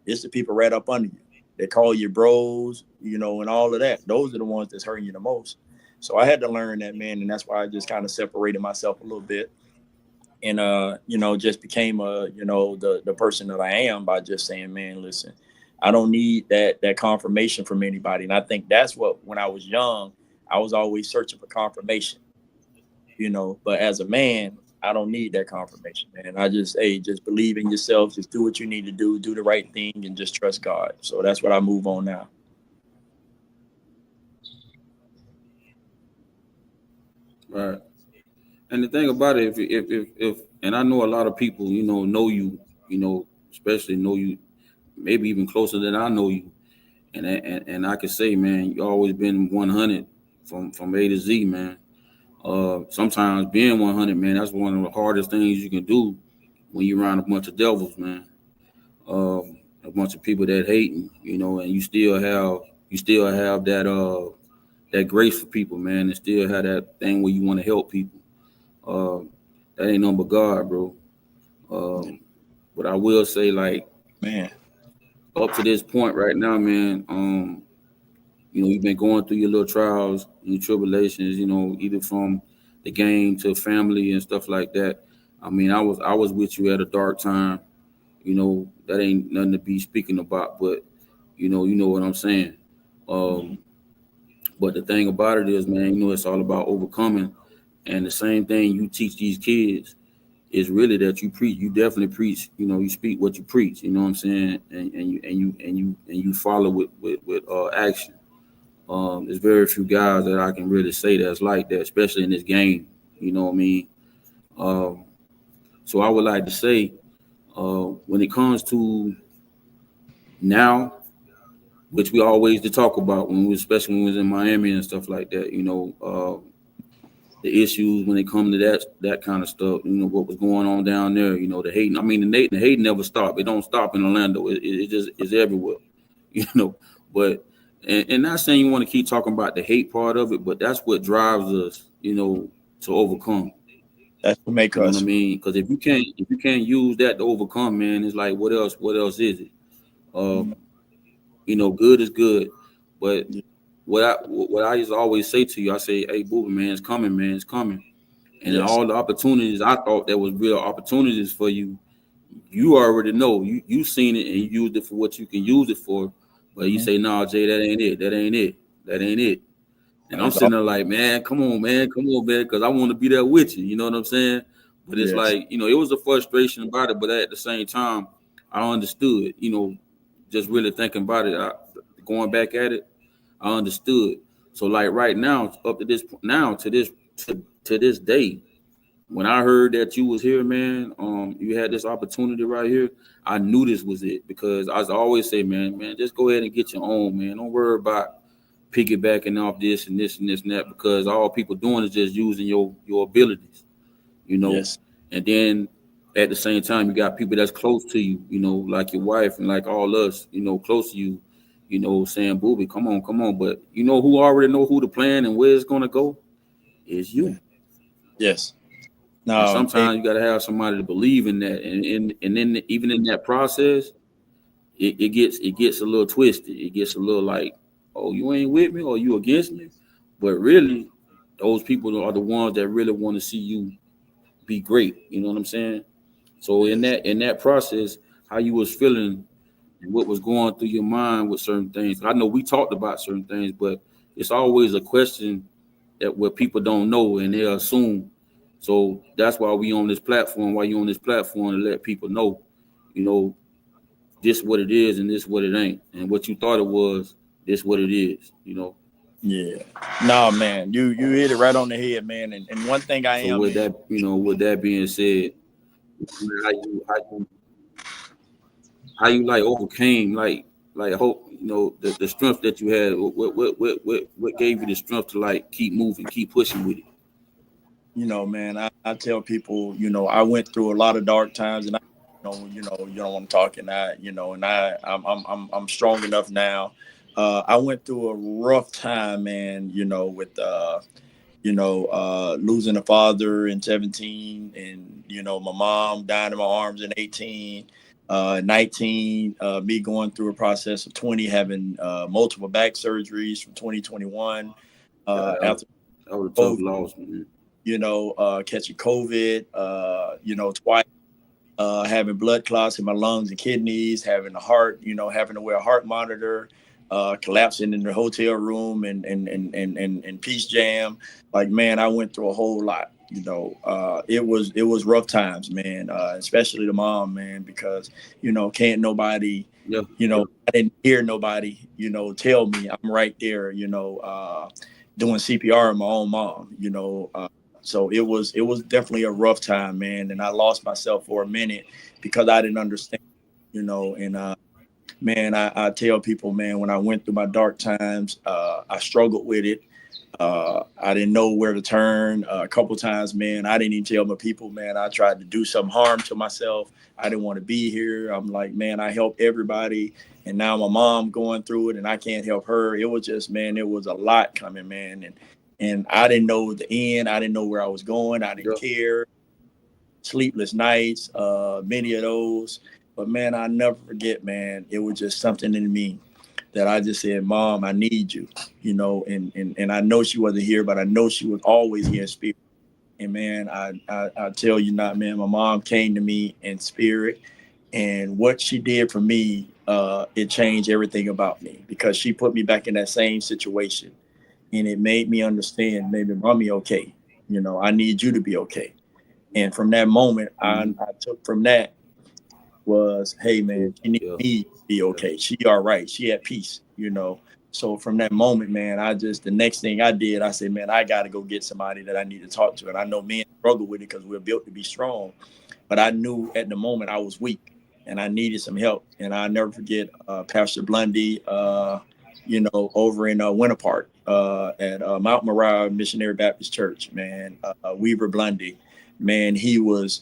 It's the people right up under you. They call you bros, and all of that. Those are the ones that's hurting you the most. So I had to learn that, man, and that's why I just kind of separated myself a little bit, and just became the person that I am by just saying, man, listen, I don't need that confirmation from anybody. And I think that's what, when I was young, I was always searching for confirmation, but as a man, I don't need that confirmation, man. I just believe in yourself, just do what you need to do the right thing, and just trust God. So that's what I move on now. Right. And the thing about it, if and I know a lot of people, know you, especially know you, maybe even closer than I know you, and I can say, man, you always been 100 from A to Z, man. Sometimes being 100, man, that's one of the hardest things you can do when you're around a bunch of devils, man. A bunch of people that hating, and you still have that grace for people, man, and still have that thing where you want to help people. Uh, that ain't nothing but God, bro. But I will say, like, Man, up to this point right now, man, you've been going through your little trials and your tribulations, either from the game to family and stuff like that. I mean, I was with you at a dark time. That ain't nothing to be speaking about, but you know what I'm saying. Um, but the thing about it is, man, it's all about overcoming. And the same thing you teach these kids is really that you preach. You definitely preach. You speak what you preach. You know what I'm saying, and you follow with action. There's very few guys that I can really say that's like that, especially in this game. You know what I mean? Um, so I would like to say, when it comes to now, which we always to talk about especially when we was in Miami and stuff like that. The issues when it comes to that kind of stuff. What was going on down there. The hating. I mean, the hate never stopped. It don't stop in Orlando. It just is everywhere. But and not saying you want to keep talking about the hate part of it, but that's what drives us. To overcome. that's what make You know what I us. mean? Because if you can't use that to overcome, man, it's like what else? What else is it? Um, good is good, but what I used to always say to you, I say, hey, BOOBIE, man, it's coming, man, it's coming. And all the opportunities I thought that was real opportunities for you, you already know. You seen it and you used it for what you can use it for. But you say, "No, Jay, that ain't it. That ain't it. That ain't it." And I'm sitting there like, man, come on, man, because I want to be there with you. You know what I'm saying? But it's like, it was a frustration about it. But at the same time, I understood. Just really thinking about it, going back at it, I understood. So like right now, up to this now to this day, when I heard that you was here, man, you had this opportunity right here, I knew this was it, because I always say, man, just go ahead and get your own, man. Don't worry about piggybacking off this and this and this and that, because all people doing is just using your abilities, Yes. And then at the same time, you got people that's close to you, like your wife and like all us, close to you, saying, "Boobie, come on." But who already know who the plan and where it's gonna go is you. Yes. And sometimes you got to have somebody to believe in that, and then even in that process, it gets a little twisted. It gets a little like, "Oh, you ain't with me, or you against me," but really, those people are the ones that really want to see you be great. You know what I'm saying? So in that process, how you was feeling and what was going through your mind with certain things. I know we talked about certain things, but it's always a question that where people don't know and they assume. So that's why we on this platform. Why you on this platform, to let people know, this what it is and this what it ain't, and what you thought it was, this what it is. Yeah. No, man, you hit it right on the head, man. And one thing I So am with that, with that being said, how you like overcame like hope, the strength that you had. What gave you the strength to like keep moving, keep pushing with it? Man, I tell people, I went through a lot of dark times, and you don't want to talk, and I'm strong enough now. I went through a rough time, man, with losing a father in 17, and my mom dying in my arms in 18, 19, me going through a process of 20, having multiple back surgeries from 2021, after That was a tough COVID, loss, man. catching COVID, twice, having blood clots in my lungs and kidneys, having a heart, having to wear a heart monitor, collapsing in the hotel room and Peace Jam. Like, man, I went through a whole lot. It was rough times, man, especially the mom, man, because, can't nobody, I didn't hear nobody, tell me I'm right there, doing CPR on my own mom. So it was definitely a rough time, man. And I lost myself for a minute because I didn't understand, and man, I tell people, man, when I went through my dark times, I struggled with it. I didn't know where to turn. A couple times, man, I didn't even tell my people, man, I tried to do some harm to myself. I didn't want to be here. I'm like, man, I help everybody. And now my mom going through it and I can't help her. It was just, man, it was a lot coming, man. And I didn't know the end. I didn't know where I was going. I didn't care. Sleepless nights, many of those. But man, I never forget, man, it was just something in me that I just said, Mom, I need you, and I know she wasn't here, but I know she was always here in spirit. And man, I tell you not, man, my mom came to me in spirit, and what she did for me, it changed everything about me, because she put me back in that same situation, and it made me understand, maybe Mommy, okay, I need you to be okay. And from that moment, I took from that was, hey man, she needs me to be okay. She all right. She at peace. So from that moment, man, the next thing I did, I said, man, I got to go get somebody that I need to talk to. And I know men struggle with it because we're built to be strong. But I knew at the moment I was weak and I needed some help. And I'll never forget Pastor Blundy, over in Winter Park at Mount Moriah Missionary Baptist Church, man, Weaver Blundy. Man, he was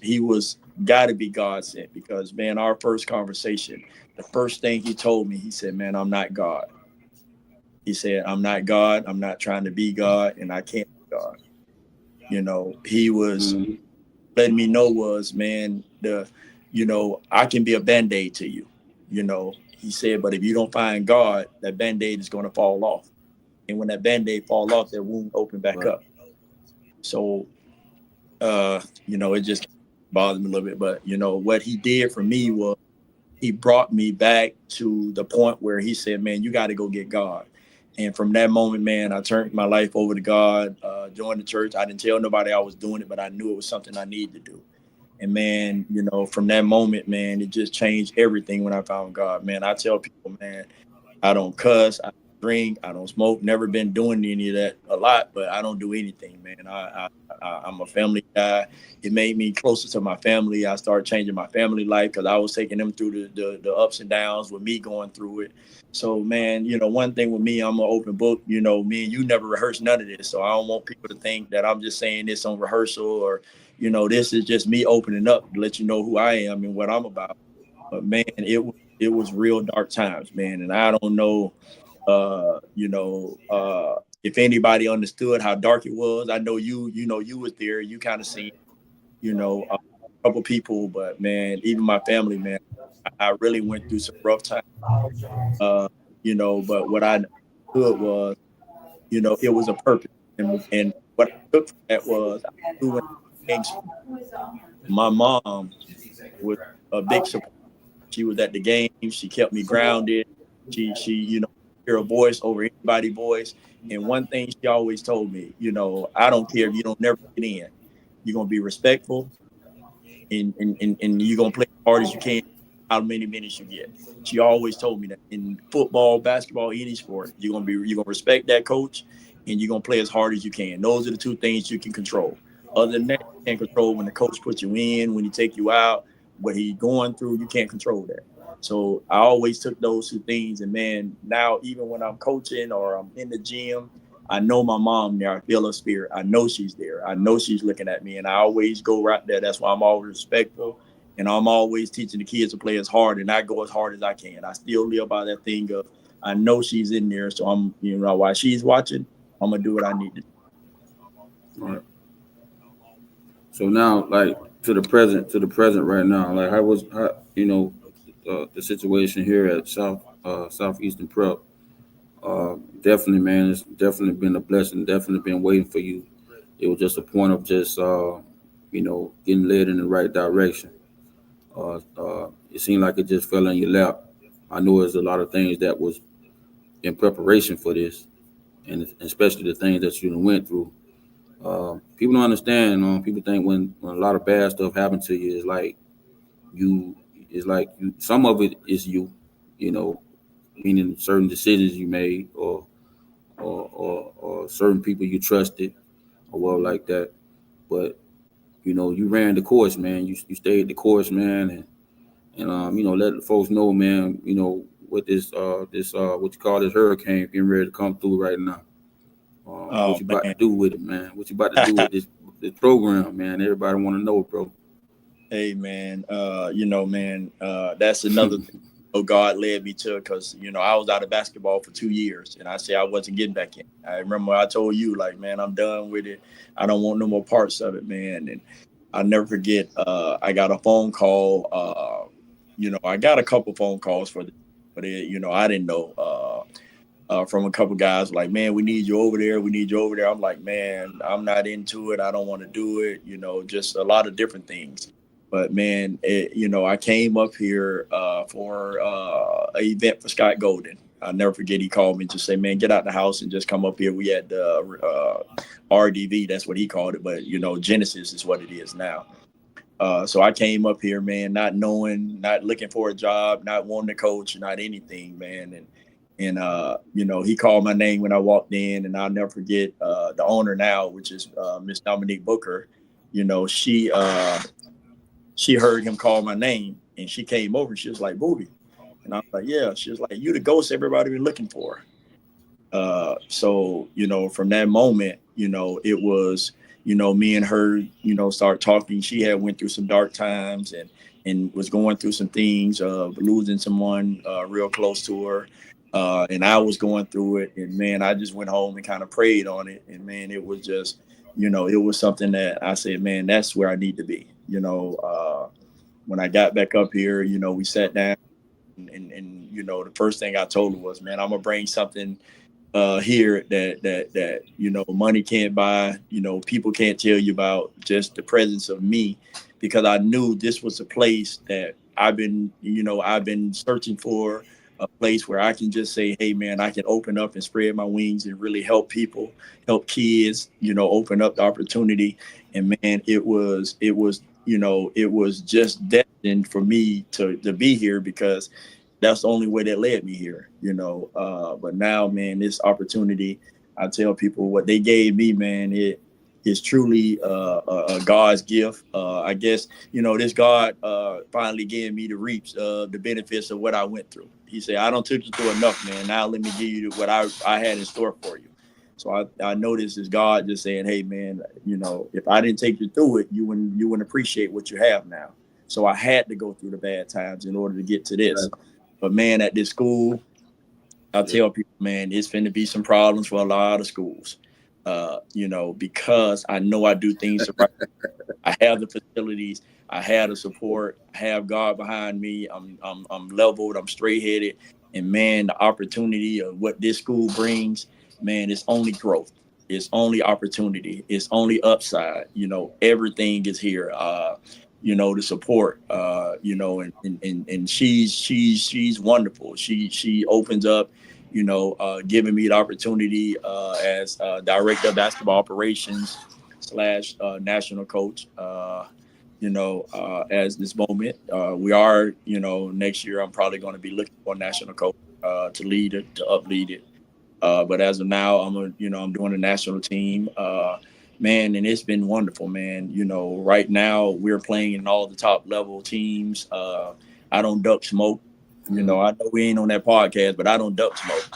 got to be God sent, because, man, our first conversation, the first thing he told me, he said, man, I'm not God. He said, I'm not God. I'm not trying to be God, and I can't be God. He was letting me know was, man, I can be a Band-Aid to you. He said, but if you don't find God, that Band-Aid is going to fall off. And when that Band-Aid fall off, that wound open back up. So it just bothered me a little bit. But what he did for me was he brought me back to the point where he said, man, you got to go get God. And from that moment, man, I turned my life over to God, joined the church. I didn't tell nobody I was doing it, but I knew it was something I needed to do. And man, from that moment, man, it just changed everything when I found God. Man, I tell people, man, I don't cuss, I don't drink, I don't smoke. Never been doing any of that a lot, but I don't do anything, man. I'm a family guy. It made me closer to my family. I started changing my family life because I was taking them through the ups and downs with me going through it. So, man, one thing with me, I'm an open book. Me and you never rehearse none of this. So I don't want people to think that I'm just saying this on rehearsal or, this is just me opening up to let you know who I am and what I'm about. But, man, it was real dark times, man. And I don't know, if anybody understood how dark it was. I know you was there. You kind of seen, a couple people, but man, even my family, man, I really went through some rough times. But what I understood was, it was a purpose, and what I took from that was I knew when things. My mom was a big support. She was at the game. She kept me grounded. She hear a voice over anybody's voice. And one thing she always told me, I don't care if you don't never get in. You're gonna be respectful and you're gonna play as hard as you can, how many minutes you get. She always told me that in football, basketball, any sport, you're gonna respect that coach and you're gonna play as hard as you can. Those are the two things you can control. Other than that, you can't control when the coach puts you in, when he take you out, what he's going through, you can't control that. So I always took those two things. And man, now even when I'm coaching or I'm in the gym, I know my mom there. I feel her spirit. I know she's there. I know she's looking at me. And I always go right there. That's why I'm always respectful. And I'm always teaching the kids to play as hard. And I go as hard as I can. I still live by that thing of I know she's in there. So I'm, while she's watching, I'm going to do what I need to do. All right. So now, like to the present right now, like the situation here at Southeastern Prep. Definitely, man, it's definitely been a blessing. Definitely been waiting for you. It was just a point of just getting led in the right direction. It seemed like it just fell in your lap. I know there's a lot of things that was in preparation for this, and especially the things that you went through. People don't understand. People think when a lot of bad stuff happens to you, some of it is you, meaning certain decisions you made or certain people you trusted or well like that. But you ran the course, man. You stayed the course, man, and let the folks know, man. What what you call this hurricane getting ready to come through right now. What you about to do with it, man? What you about to do with this program, man? Everybody want to know, bro. Hey, man. That's another thing. God led me to, because I was out of basketball for 2 years, and I said I wasn't getting back in. I remember I told you, like, man, I'm done with it. I don't want no more parts of it, man. And I'll never forget. I got a phone call. I got a couple phone calls for this, but I didn't know. From a couple guys like, man, we need you over there. We need you over there. I'm like, man, I'm not into it. I don't want to do it. Just a lot of different things. But man, I came up here for an event for Scott Golden. I'll never forget. He called me to say, man, get out the house and just come up here. We had RDV. That's what he called it. But, Genesis is what it is now. So I came up here, man, not knowing, not looking for a job, not wanting to coach, not anything, man. And he called my name when I walked in, and I'll never forget the owner now, which is Miss Dominique Booker. She heard him call my name, and she came over and she was like, "Boobie," and I was like, "Yeah." She was like, "You the ghost everybody been looking for." So from that moment, it was, me and her, start talking. She had went through some dark times and was going through some things, losing someone real close to her. And I was going through it, and man, I just went home and kind of prayed on it. And man, it was just, it was something that I said, man, that's where I need to be. When I got back up here, we sat down and the first thing I told her was, man, I'm gonna bring something here that money can't buy. People can't tell you about, just the presence of me, because I knew this was a place that I've been searching for, a place where I can just say, hey man, I can open up and spread my wings and really help people, help kids, open up the opportunity. And man, it was just destined for me to be here, because that's the only way that led me here. But now, man, this opportunity, I tell people what they gave me, man, it is truly a God's gift. I guess, this God finally gave me the reaps, the benefits of what I went through. He said, I don't took you through enough, man. Now let me give you what I had in store for you. So I know this is God just saying, hey, man, if I didn't take you through it, you wouldn't appreciate what you have now. So I had to go through the bad times in order to get to this. But man, at this school, I tell people, man, it's finna be some problems for a lot of schools. Because I know I do things right. I have the facilities, I have the support, I have God behind me. I'm leveled, I'm straight headed, and man, the opportunity of what this school brings, man, it's only growth. It's only opportunity. It's only upside. Everything is here. The support. And she's wonderful. She opens up. Giving me the opportunity as director of basketball operations / national coach. As this moment, we are. Next year I'm probably going to be looking for a national coach to lead it, to uplead it. But as of now, I'm doing a national team. Man, and it's been wonderful, man. Right now we're playing in all the top level teams. I don't duck smoke. I know we ain't on that podcast, but I don't duck smoke.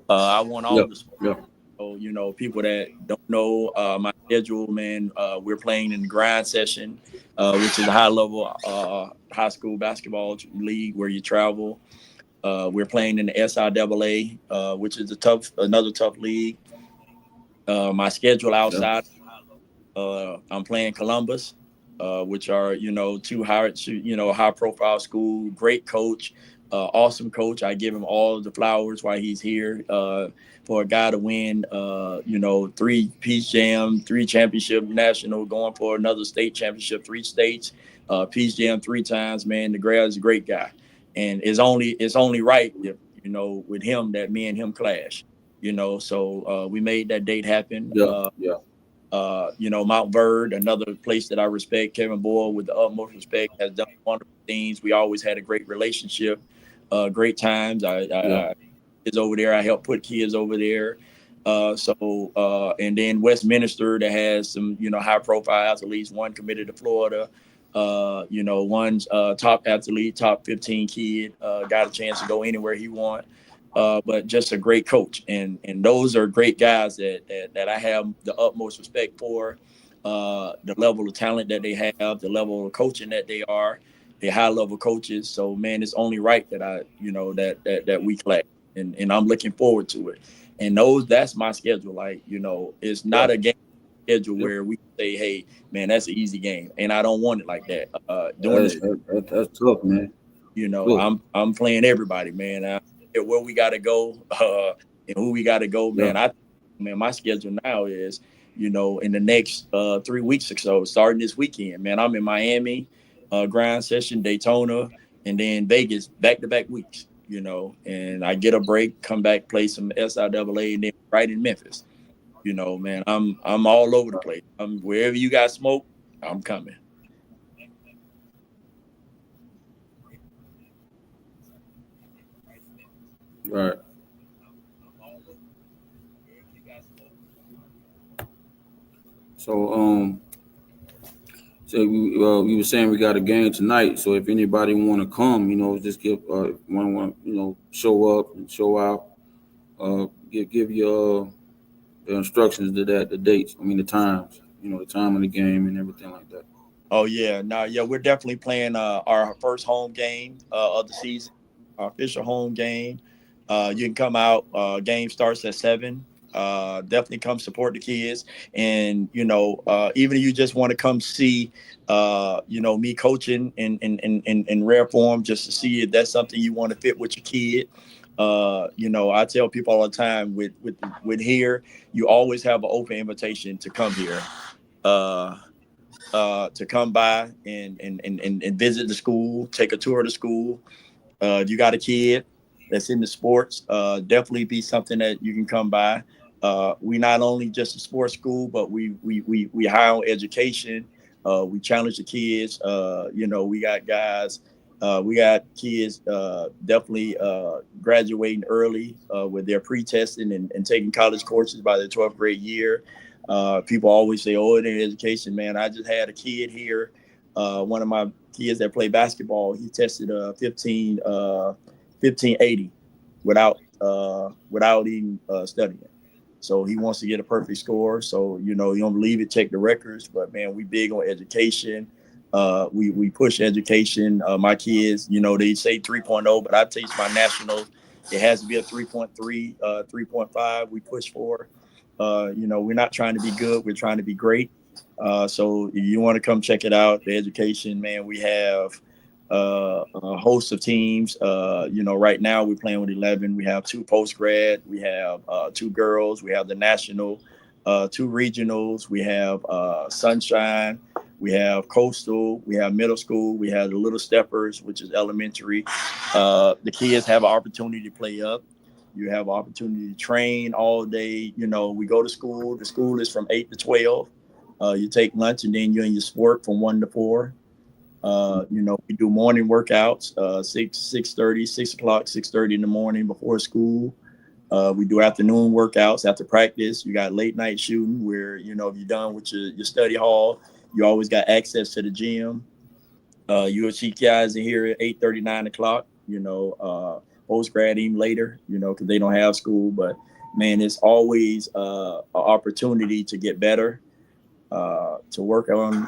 I want all the smoke. Yeah. So, people that don't know my schedule, man, we're playing in the grind session, which is a high level high school basketball league where you travel. We're playing in the SIAA, which is another tough league. My schedule outside, I'm playing Columbus, which are two high profile school. Great coach, awesome coach. I give him all the flowers while he's here. For a guy to win, 3 Peach Jam, 3 championship national, going for another state championship, 3 states, Peach Jam 3 times. Man, the guy is a great guy, and it's only right if with him that me and him clash. So we made that date happen. Mount Verde, another place that I respect. Kevin Boyle, with the utmost respect, has done wonderful things. We always had a great relationship, great times. I kids over there. I help put kids over there. And then Westminster, that has some, high profiles, at least one committed to Florida. One's top athlete, top 15 kid, got a chance to go anywhere he want. But just a great coach, and those are great guys that I have the utmost respect for. The level of talent that they have, the level of coaching that they are, they're high level coaches. So man, it's only right that that we clash, and I'm looking forward to it. And that's my schedule. It's not a game schedule where we say, hey man, that's an easy game, and I don't want it like that. That's tough, man. I'm playing everybody, man. Where we got to go and who we got to go, man. My schedule now is, in the next 3 weeks or so, starting this weekend, man, I'm in Miami, grind session, Daytona, and then Vegas, back-to-back weeks, and I get a break, come back, play some SIAA, and then right in Memphis. Man, I'm all over the place. Wherever you got smoke, I'm coming. Right. So we were saying we got a game tonight. So if anybody want to come, just give want show up and show out. Give you the instructions to that, the dates. The times. The time of the game and everything like that. Oh yeah, we're definitely playing our first home game of the season, our official home game. You can come out. Game starts at 7. Definitely come support the kids, and even if you just want to come see, me coaching in rare form, just to see if that's something you want to fit with your kid. I tell people all the time with here, you always have an open invitation to come here, to come by and visit the school, take a tour of the school. If you got a kid that's into sports, definitely be something that you can come by. We not only just a sports school, but we high on education. We challenge the kids. We got guys. We got kids definitely graduating early with their pre-testing and taking college courses by their 12th grade year. People always say, "Oh, in education, man." I just had a kid here. One of my kids that play basketball, he tested 1580 without even studying. So he wants to get a perfect score. So, you don't believe it, check the records. But, man, we big on education. We push education. My kids, they say 3.0, but I teach my nationals. It has to be a 3.3, 3.5 we push for. We're not trying to be good. We're trying to be great. So if you want to come check it out, the education, man, we have a host of teams. Right now we're playing with 11. We have 2 post-grad. We have 2 girls. We have the national, 2 regionals. We have Sunshine. We have Coastal. We have middle school. We have the Little Steppers, which is elementary. The kids have an opportunity to play up. You have an opportunity to train all day. We go to school. The school is from 8 to 12. You take lunch and then you're in your sport from 1 to 4. We do morning workouts, 6 o'clock, 6:30 in the morning before school. We do afternoon workouts after practice. You got late night shooting where, if you're done with your study hall, you always got access to the gym. You'll see guys in here at 8:30, 9 o'clock, post grad even later, because they don't have school. But, man, it's always an opportunity to get better. To work on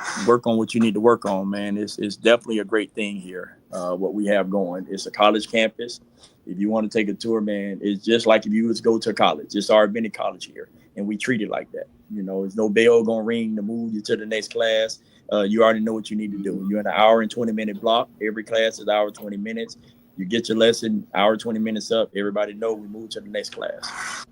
what you need to work on, man. It's definitely a great thing here. What we have going. It's a college campus. If you want to take a tour, man, it's just like if you was to go to college. It's our mini college here, and we treat it like that. There's no bell gonna ring to move you to the next class. You already know what you need to do. You're in an hour and 20-minute block. Every class is an hour 20 minutes. You get your lesson, hour 20 minutes up. Everybody know we move to the next class.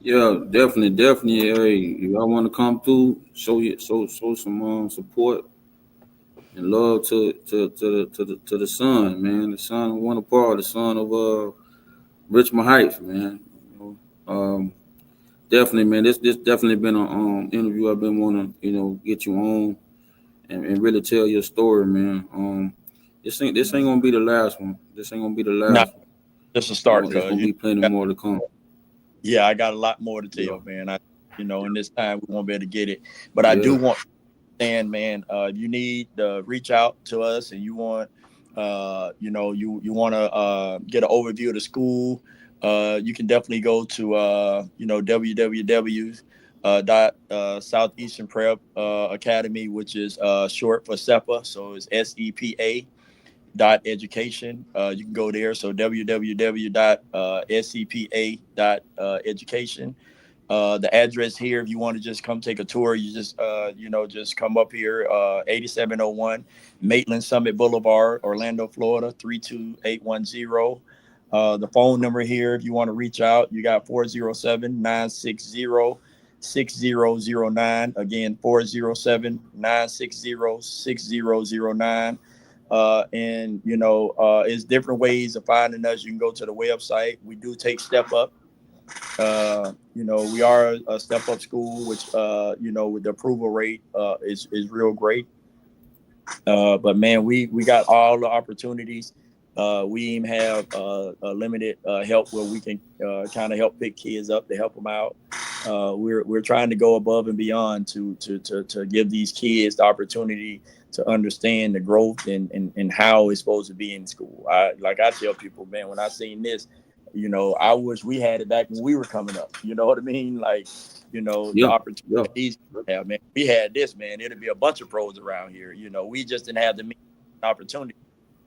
Yeah, definitely. Hey, if y'all want to come through, show some support and love to the son, man. The son of one part, the son of Richmond Heights, man. Definitely, man. This definitely been an interview I've been wanting, get you on and really tell your story, man. This ain't gonna be the last one. This ain't gonna be the last one. Just a start, There's gonna be plenty more to come. Yeah, I got a lot more to tell, man. In this time we won't be able to get it, but I do want to understand, man. If you need to reach out to us and you want, you want to get an overview of the school, you can definitely go to www. Southeastern Prep Academy, which is short for SEPA, so it's SEPA.education. You can go there. So www.sepa.education. The address here, if you want to just come take a tour, you just just come up here, 8701 Maitland Summit Boulevard, Orlando, Florida, 32810. The phone number here, if you want to reach out, you got 407-960-6009. Again, 407-960-6009. It's different ways of finding us. You can go to the website. We do take Step Up. We are a Step Up school, which with the approval rate is real great. But man, we got all the opportunities. We even have a limited help where we can kind of help pick kids up to help them out. We're trying to go above and beyond to give these kids the opportunity to understand the growth and how it's supposed to be in school. I tell people, man, when I seen this, I wish we had it back when we were coming up. You know what I mean? The opportunities have, man. We had this, man. It'd be a bunch of pros around here. We just didn't have the opportunity.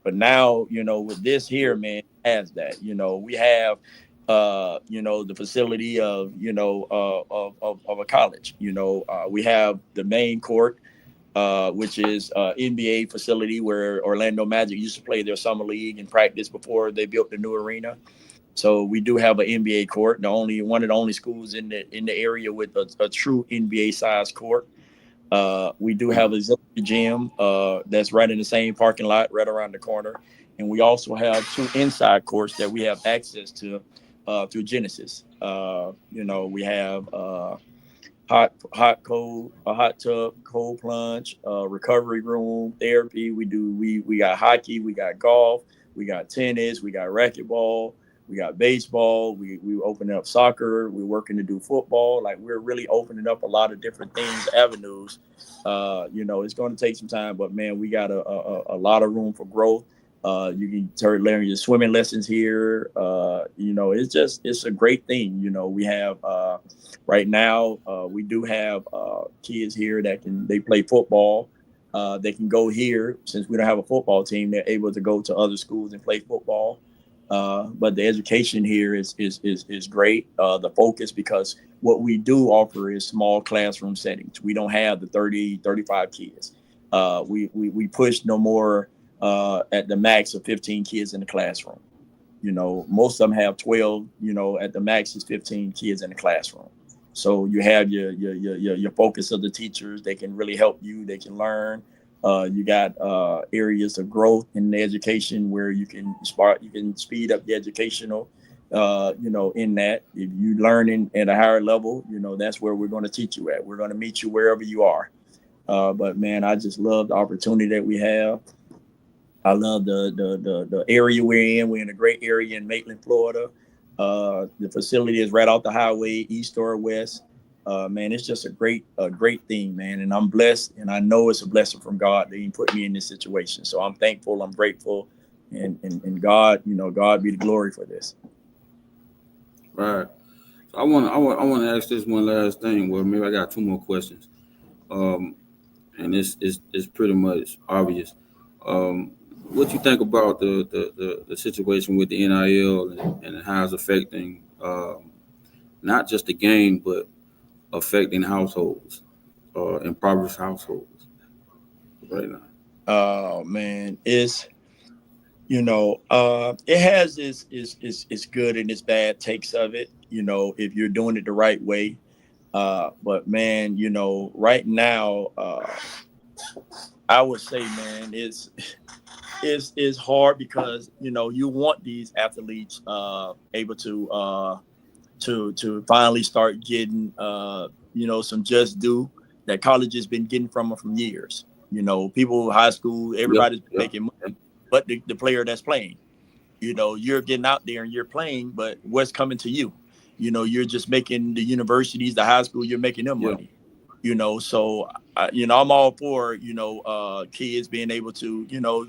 But now, with this here, man, has that. We have the facility of, of a college. We have the main court, which is NBA facility where Orlando Magic used to play their summer league and practice before they built the new arena. So we do have an NBA court, one of the only schools in the area with a true NBA size court. We do have a gym that's right in the same parking lot, right around the corner, and we also have two inside courts that we have access to through Genesis. We have a hot tub, cold plunge, recovery room, therapy. We got hockey, we got golf, we got tennis, we got racquetball, we got baseball. We opening up soccer. We're working to do football. Like, we're really opening up a lot of different things, avenues. It's going to take some time, but man, we got a lot of room for growth. You can start learning your swimming lessons here. It's a great thing. We have right now, we do have kids here they play football. They can go here. Since we don't have a football team, they're able to go to other schools and play football. But the education here is great. The focus, because what we do offer is small classroom settings. We don't have the 30, 35 kids. We push no more at the max of 15 kids in the classroom. Most of them have 12. At the max is 15 kids in the classroom. So you have your focus of the teachers. They can really help you. They can learn. You got areas of growth in the education where you can speed up the educational, in that. If you learning at a higher level, that's where we're going to teach you at. We're going to meet you wherever you are. But man, I just love the opportunity that we have. I love the area we're in. We're in a great area in Maitland, Florida. The facility is right off the highway, east or west. Man, it's just a great thing, man. And I'm blessed, and I know it's a blessing from God that He put me in this situation. So I'm thankful, I'm grateful, and God, God be the glory for this. Right. So I want to ask this one last thing. Well, maybe I got two more questions. And it's pretty much obvious. What you think about the situation with the NIL and how it's affecting not just the game, but affecting households, impoverished households right now? Oh man, it has its good and its bad takes of it, if you're doing it the right way. But man, right now, I would say, man, it's hard because you want these athletes able to finally start getting some just due that college has been getting from them from years. People, high school, everybody's making money, but the player that's playing, you're getting out there and you're playing, but what's coming to you? You're just making the universities, the high school, you're making them money. So I'm all for kids being able to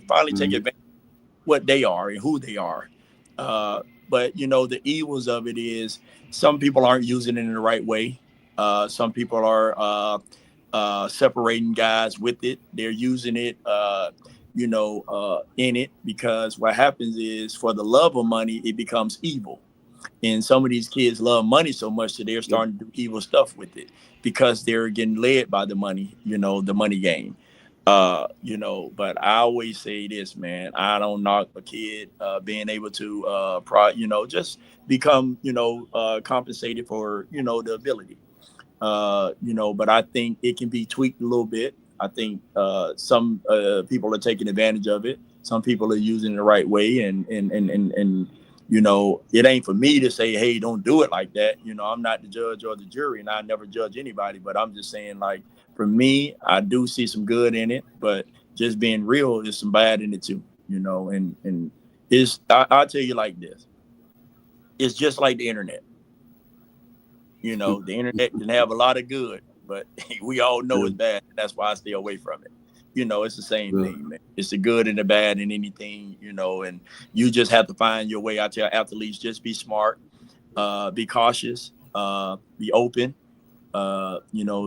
finally take advantage of what they are and who they are. But the evils of it is some people aren't using it in the right way. Some people are separating guys with it. They're using it in it, because what happens is, for the love of money, it becomes evil. And some of these kids love money so much that they're starting to do evil stuff with it, because they're getting led by the money, the money game. But I always say this, man, I don't knock a kid being able to just become, compensated for, the ability. But I think it can be tweaked a little bit. I think some people are taking advantage of it. Some people are using it the right way, and it ain't for me to say, hey, don't do it like that. I'm not the judge or the jury, and I never judge anybody. But I'm just saying, like, for me, I do see some good in it, but just being real, there's some bad in it too. And I'll tell you like this: it's just like the internet. The internet can have a lot of good, but we all know it's bad. That's why I stay away from it. It's the same thing, man. It's the good and the bad in anything, and you just have to find your way. I tell athletes, just be smart, be cautious, be open,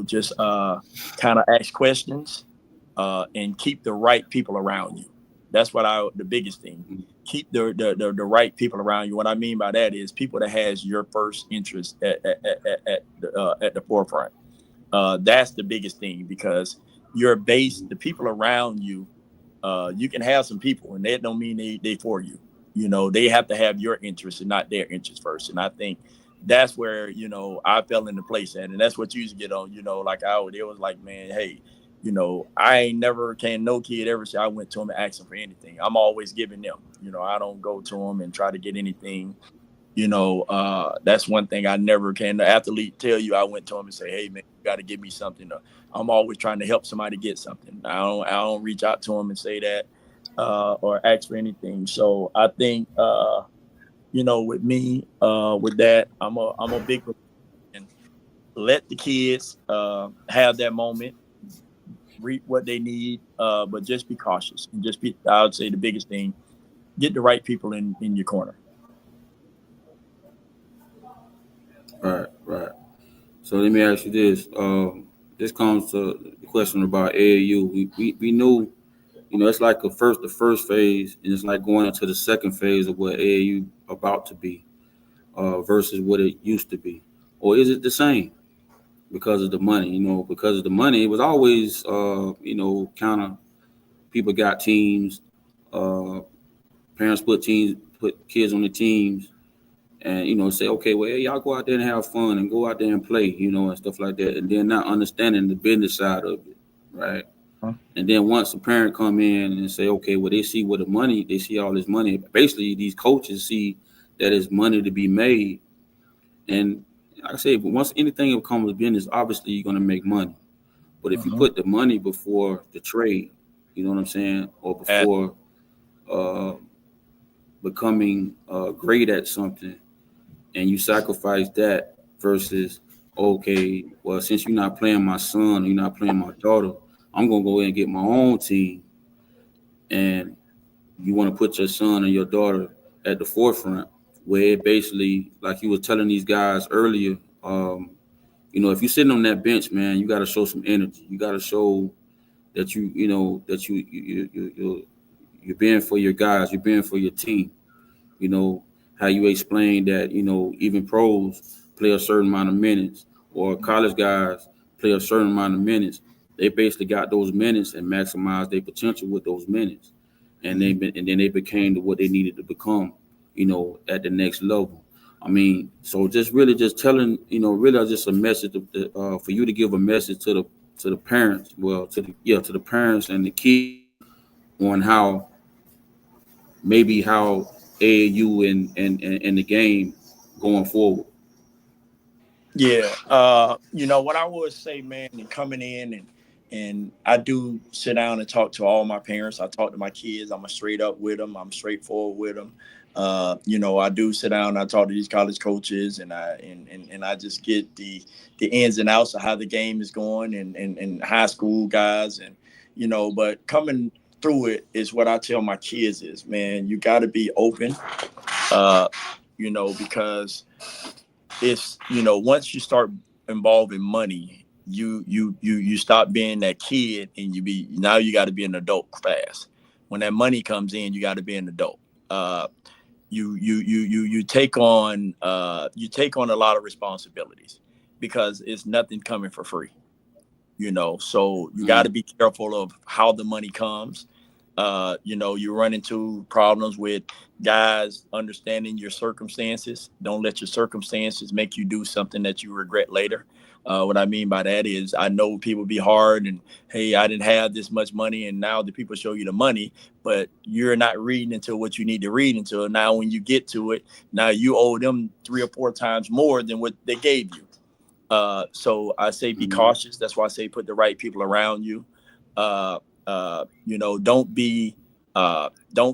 just kind of ask questions, and keep the right people around you. That's the biggest thing. keep the right people around you. What I mean by that is people that has your first interest at the forefront. That's the biggest thing, because your base, the people around you, you can have some people and that don't mean they for you. You know, they have to have your interest and not their interest first. And I think that's where, you know, I fell into place at. And that's what you used to get on, you know, like it was like, man, hey, you know, I ain't never can no kid ever say I went to him and asked him for anything. I'm always giving them, you know, I don't go to them and try to get anything. You know, that's one thing I never can. The athlete tell you I went to him and say, hey man, you got to give me something. I'm always trying to help somebody get something. I don't reach out to him and say that or ask for anything. So I think you know, with me, with that, I'm a big and let the kids have that moment, reap what they need, but just be cautious and just be. I would say the biggest thing: get the right people in your corner. Right, right. So let me ask you this. This comes to the question about AAU. We knew, you know, it's like the first phase, and it's like going into the second phase of what AAU about to be, versus what it used to be. Or is it the same because of the money? You know, because of the money, it was always, you know, kind of people got teams, uh, parents put kids on the teams, and you know say, okay, well, hey, y'all go out there and have fun and go out there and play, you know, and stuff like that, and then not understanding the business side of it, right? Huh? And then once the parent come in and say, okay, well, they see what the money, they see all this money. Basically, these coaches see that it's money to be made, and like I say, but once anything becomes business, obviously you're gonna make money. But if you Uh-huh. put the money before the trade, you know what I'm saying, or At, before uh, becoming great at something, and you sacrifice that versus, okay, well, since you're not playing my son or you're not playing my daughter, I'm gonna go ahead and get my own team, and you want to put your son or your daughter at the forefront, where it basically, like you were telling these guys earlier, you know, if you're sitting on that bench, man, you got to show some energy. You got to show that you know that you're being for your guys, you're being for your team. You know, how you explain that, you know, even pros play a certain amount of minutes, or college guys play a certain amount of minutes. They basically got those minutes and maximize their potential with those minutes. And Mhm. and then they became to what they needed to become, you know, at the next level. I mean, so just really just telling, you know, really just a message for you to give a message to the parents, well, to the parents and the kids on how maybe how AAU and the game going forward. Yeah, you know what I would say, man, and coming in and I do sit down and talk to all my parents. I talk to my kids. I'm a straight up with them. I'm straightforward with them. You know, I do sit down. And I talk to these college coaches, and I just get the ins and outs of how the game is going, and high school guys, and you know. But coming through it is what I tell my kids is, man, you got to be open. Uh, you know, because it's, you know, once you start involving money, you stop being that kid, and now you got to be an adult fast. When that money comes in, you got to be an adult. uh you take on a lot of responsibilities, because it's nothing coming for free, you know. So you got to Mm, be careful of how the money comes. You know, you run into problems with guys understanding your circumstances. Don't let your circumstances make you do something that you regret later. What I mean by that is, I know people be hard, and hey, I didn't have this much money, and now the people show you the money, but you're not reading until what you need to read until. Now when you get to it, now you owe them 3 or 4 times more than what they gave you. So I say be mm, cautious. That's why I say put the right people around you. You know, don't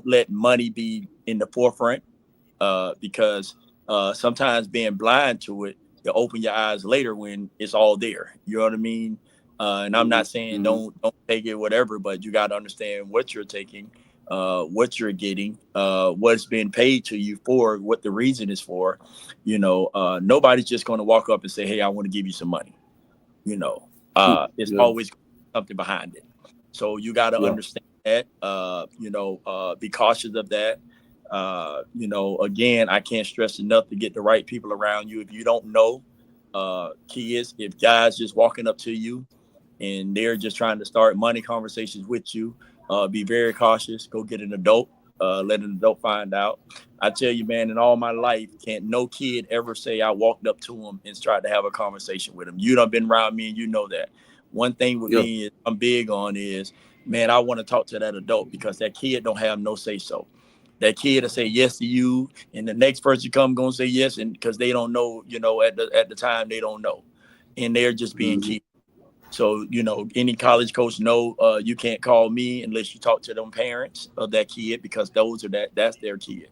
let money be in the forefront, because sometimes being blind to it, you'll open your eyes later when it's all there. You know what I mean? And I'm mm, not saying mm, don't take it, whatever, but you got to understand what you're taking, what you're getting, what's being paid to you for, what the reason is for. You know, nobody's just going to walk up and say, "Hey, I want to give you some money." You know, it's yeah, always something behind it. So you got to yeah. understand that. You know, be cautious of that. Again, I can't stress enough to get the right people around you. If you don't know kids, if guys just walking up to you and they're just trying to start money conversations with you, be very cautious. Go get an adult. Let an adult find out. I tell you, man, in all my life, can't no kid ever say I walked up to him and tried to have a conversation with him. You done been around me and you know that. One thing with me is I'm big on is, man, I want to talk to that adult because that kid don't have no say so. That kid will say yes to you, and the next person come gonna say yes, and because they don't know, at the time they don't know, and they're just being kids. So, any college coach know you can't call me unless you talk to them parents of that kid because that's their kid.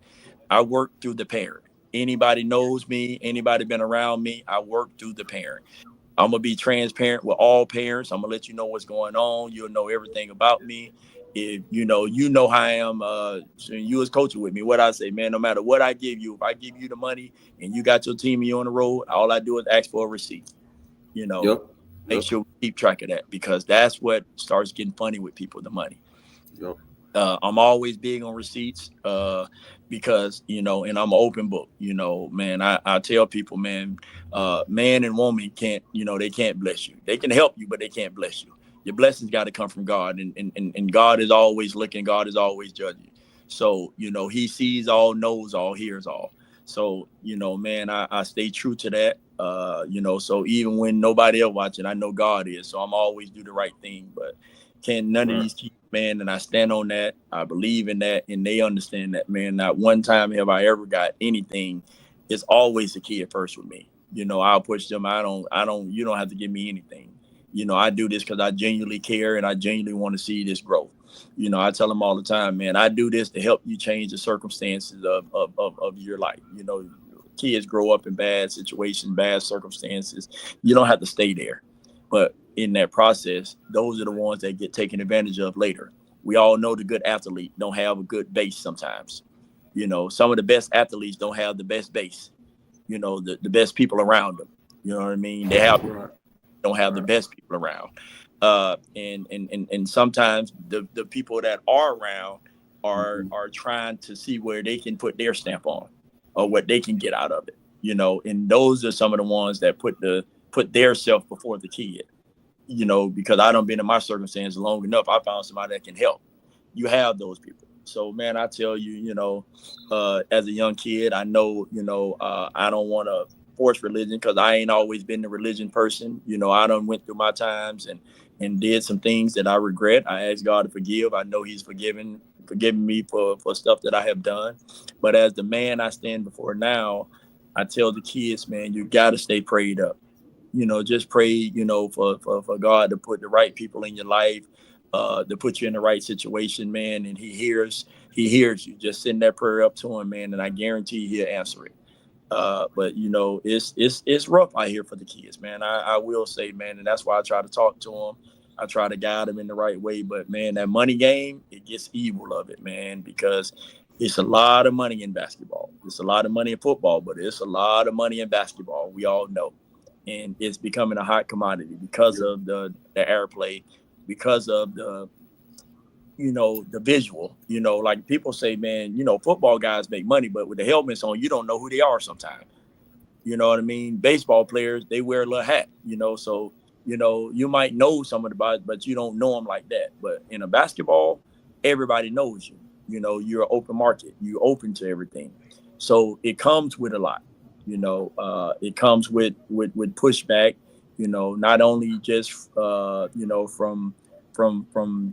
I work through the parent. Anybody knows me, anybody been around me, I work through the parent. I'm going to be transparent with all parents. I'm going to let you know what's going on. You'll know everything about me. If you know how I am, so you was coaching with me. What I say, man, no matter what I give you, if I give you the money and you got your team and you're on the road, all I do is ask for a receipt. Make sure we keep track of that because that's what starts getting funny with people, the money. I'm always big on receipts because, and I'm an open book, man, I tell people, man and woman can't, they can't bless you. They can help you, but they can't bless you. Your blessings got to come from God and God is always looking. God is always judging. So, he sees all, knows all, hears all. So, man, I stay true to that. So even when nobody else watching, I know God is. So I'm always do the right thing. But none of these kids, man, and I stand on that. I believe in that, and they understand that, man. Not one time have I ever got anything. It's always the kid first with me. I'll push them. You don't have to give me anything. I do this because I genuinely care and I genuinely want to see this growth. I tell them all the time, man, I do this to help you change the circumstances of your life. Kids grow up in bad situations, bad circumstances. You don't have to stay there. But in that process, those are the ones that get taken advantage of later. We all know the good athlete don't have a good base sometimes. Some of the best athletes don't have the best base. The best people around them. You know what I mean? They don't have the best people around. And sometimes the people that are around are trying to see where they can put their stamp on or what they can get out of it. And those are some of the ones that put their self before the kid. Because I done been in my circumstances long enough, I found somebody that can help. You have those people. So, man, I tell you, as a young kid, I know, I don't want to force religion because I ain't always been the religion person. I done went through my times and did some things that I regret. I ask God to forgive. I know he's forgiven me for stuff that I have done. But as the man I stand before now, I tell the kids, man, you got to stay prayed up. Just pray, for God to put the right people in your life, to put you in the right situation, man. And he hears you. Just send that prayer up to him, man. And I guarantee he'll answer it. But it's rough out here for the kids, man. I will say, man, and that's why I try to talk to them. I try to guide them in the right way. But man, that money game, it gets evil of it, man, because it's a lot of money in basketball. It's a lot of money in football, but it's a lot of money in basketball. We all know. And it's becoming a hot commodity because of the airplay, because of the visual, like people say, man, football guys make money, but with the helmets on, you don't know who they are sometimes. You know what I mean? Baseball players, they wear a little hat, so, you might know some of the guys, but you don't know them like that. But in a basketball, everybody knows you. You're an open market. You're open to everything. So it comes with a lot. It comes with pushback, not only just, from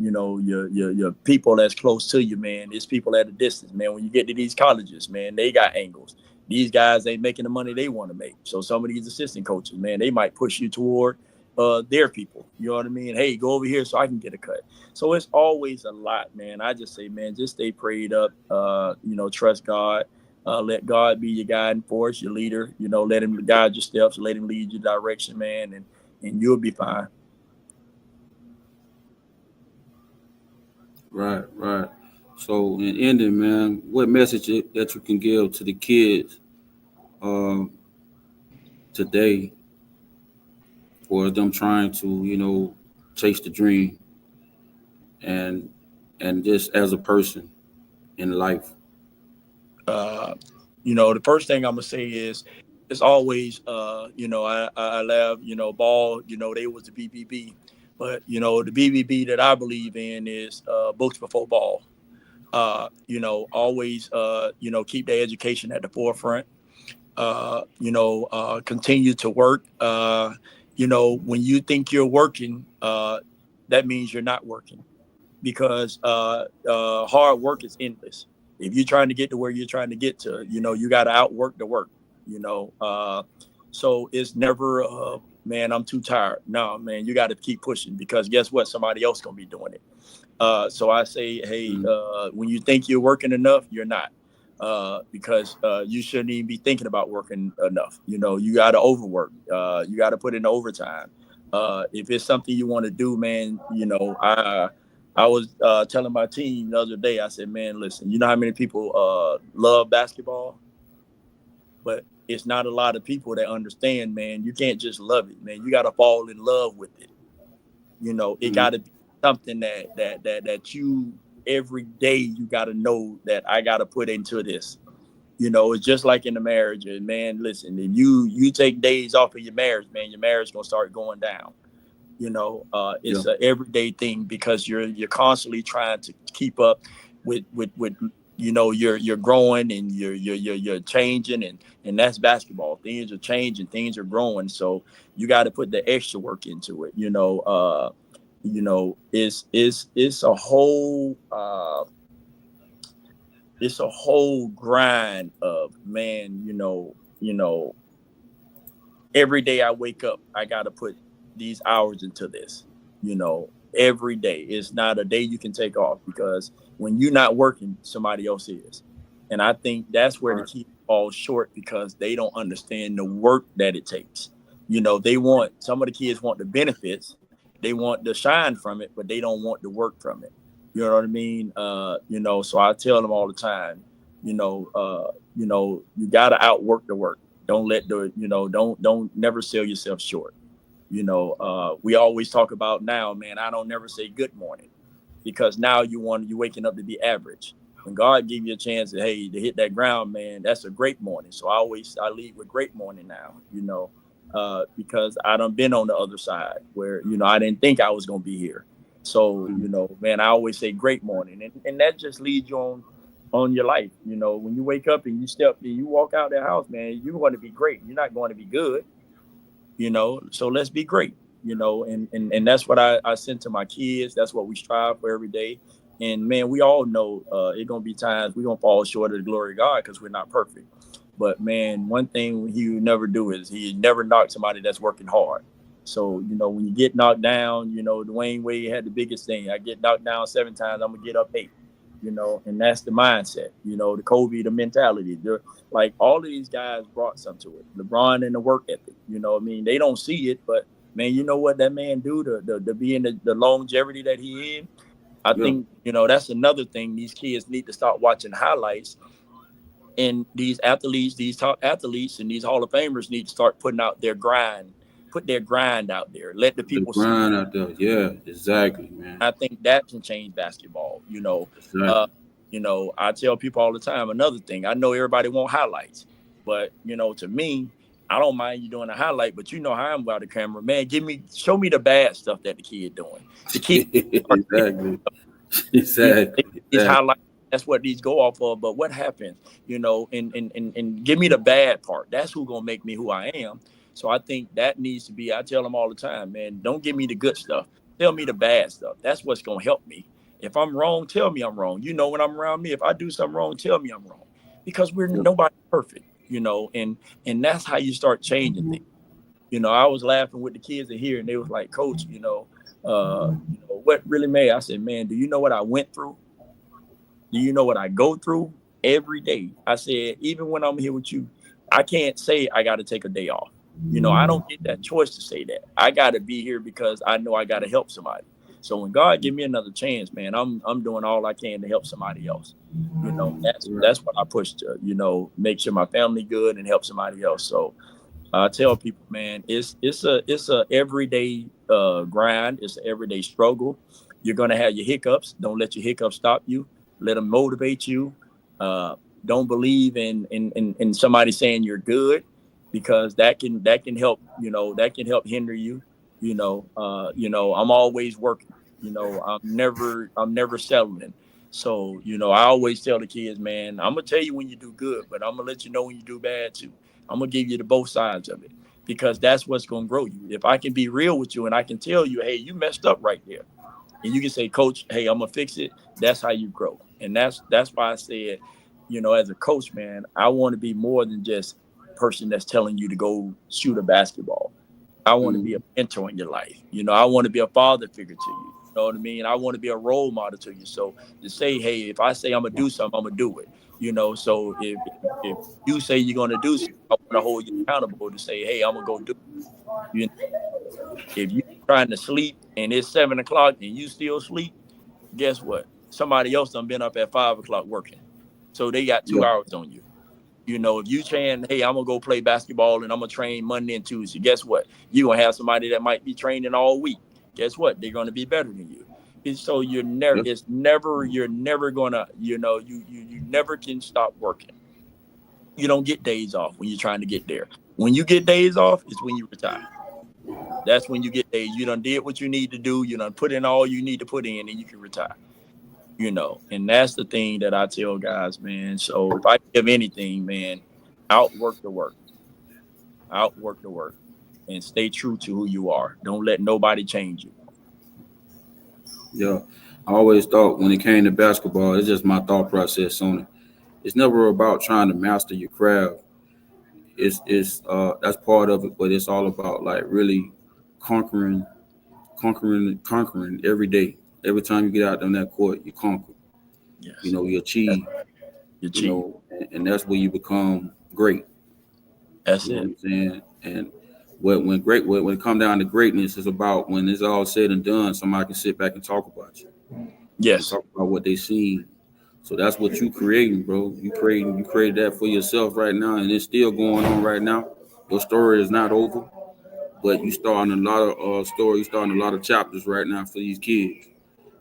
your people that's close to you, man. It's people at a distance, man. When you get to these colleges, man, they got angles. These guys ain't making the money they want to make. So some of these assistant coaches, man, they might push you toward their people. You know what I mean? Hey, go over here so I can get a cut. So it's always a lot, man. I just say, man, just stay prayed up. Trust God. Let God be your guiding force, your leader. Let him guide your steps. Let him lead your direction, man, and you'll be fine. Right. So in ending, man, what message that you can give to the kids today for them trying to, chase the dream and just as a person in life? The first thing I'm gonna say is it's always, I love, ball, they was the BBB, but the BBB that I believe in is books before ball. Always, keep their education at the forefront. Continue to work. When you think you're working, that means you're not working, because hard work is endless. If you're trying to get to where you're trying to get to, you got to outwork the work. So it's never, man, I'm too tired. No, man, you got to keep pushing, because guess what? Somebody else gonna be doing it. So I say, hey, when you think you're working enough, you're not. Because you shouldn't even be thinking about working enough. You got to overwork. You got to put in overtime. If it's something you want to do, man, I was telling my team the other day, I said, man, listen, you know how many people love basketball? But it's not a lot of people that understand, man, you can't just love it, man. You got to fall in love with it. It got to be something that you, every day, you got to know that I got to put into this. It's just like in the marriage. And man, listen, if you take days off of your marriage, man, your marriage gonna start going down. It's an everyday thing, because you're constantly trying to keep up with you're growing, and you're changing, and that's basketball. Things are changing, things are growing, so you got to put the extra work into it. It's a whole grind of, man, every day I wake up, I got to put these hours into this. Every day. It's not a day you can take off, because when you're not working, somebody else is. And I think that's where the key falls short, because they don't understand the work that it takes. Some of the kids want the benefits, they want the shine from it, but they don't want the work from it. You know what I mean? So I tell them all the time, you got to outwork the work. Don't let don't never sell yourself short. We always talk about now, man, I don't never say good morning, because now you waking up to be average. When God gave you a chance to hit that ground, man, that's a great morning. So I lead with great morning now, because I done been on the other side where, I didn't think I was going to be here. So, man, I always say great morning, and that just leads you on your life. When you wake up and you walk out the house, man, you want to be great. You're not going to be good. So let's be great, and that's what I send to my kids. That's what we strive for every day. And man, we all know it's gonna be times we're gonna fall short of the glory of God, because we're not perfect. But man, one thing he would never do is he never knock somebody that's working hard. So, when you get knocked down, Dwayne Wade had the biggest thing. I get knocked down 7 times, I'm gonna get up 8. And that's the mindset, the Kobe, the mentality. Like, all of these guys brought something to it. LeBron and the work ethic, they don't see it, but man, you know what that man do to be in the longevity that he in. I think, that's another thing. These kids need to start watching highlights, and these athletes, these top athletes and these Hall of Famers need to start putting out their grind, put their grind out there. Let the people see out there. Yeah, exactly, man. I think that can change basketball. Exactly. I tell people all the time, another thing, I know everybody want highlights, but to me, I don't mind you doing a highlight, but you know how I'm about the camera, man. Show me the bad stuff that the kid doing. The kid exactly. These highlights, that's what these go off of. But what happened, and give me the bad part. That's who's gonna make me who I am. So I think that needs to be. I tell them all the time, man, don't give me the good stuff. Tell me the bad stuff. That's what's gonna help me. If I'm wrong, tell me I'm wrong. When I'm around me, if I do something wrong, tell me I'm wrong. Because nobody's perfect, and that's how you start changing things. I was laughing with the kids in here, and they was like, Coach, what really made? I said, man, do you know what I went through? Do you know what I go through every day? I said, even when I'm here with you, I can't say I got to take a day off. I don't get that choice to say that. I got to be here because I know I got to help somebody. So when God give me another chance, man, I'm doing all I can to help somebody else. That's what I push to, make sure my family good and help somebody else. So I tell people, man, it's a everyday grind. It's an everyday struggle. You're gonna have your hiccups. Don't let your hiccups stop you. Let them motivate you. Don't believe in somebody saying you're good, because that can help, that can help hinder you. I'm always working. I'm never settling. So, I always tell the kids, man, I'm gonna tell you when you do good, but I'm gonna let you know when you do bad too. I'm gonna give you the both sides of it, because that's what's gonna grow you. If I can be real with you and I can tell you, hey, you messed up right there, and you can say, Coach, hey, I'm gonna fix it. That's how you grow. And that's why I said, as a coach, man, I want to be more than just a person that's telling you to go shoot a basketball. I want to be a mentor in your life. I want to be a father figure to you. You know what I mean? I want to be a role model to you. So to say, hey, if I say I'm gonna do something, I'm gonna do it. So if you say you're gonna do something, I want to hold you accountable to say, hey, I'm gonna go do it. If you're trying to sleep and it's 7 o'clock and you still sleep, guess what? Somebody else done been up at 5 o'clock working. So they got 2 hours on you. If you saying, hey, I'm gonna go play basketball and I'm gonna train Monday and Tuesday, guess what? You're gonna have somebody that might be training all week. Guess what? They're gonna be better than you. And so you're never gonna, you never can stop working. You don't get days off when you're trying to get there. When you get days off, it's when you retire. That's when you get days. You done did what you need to do. You done put in all you need to put in, and you can retire. And that's the thing that I tell guys, man. So if I give anything, man, outwork the work, and stay true to who you are. Don't let nobody change you. Yeah, I always thought when it came to basketball, it's just my thought process on it. It's never about trying to master your craft. It's that's part of it, but it's all about like really conquering, conquering every day. Every time you get out on that court, you conquer. Yes, You achieve. you cheat. And that's where you become great. That's You know what it. I'm saying? And when it comes down to greatness, it's about when it's all said and done, somebody can sit back and talk about you and Yes, talk about what they seen. So that's what you creating, bro. You created that for yourself right now, and it's still going on right now. Your story is not over, but you starting a lot of stories, starting a lot of chapters right now for these kids,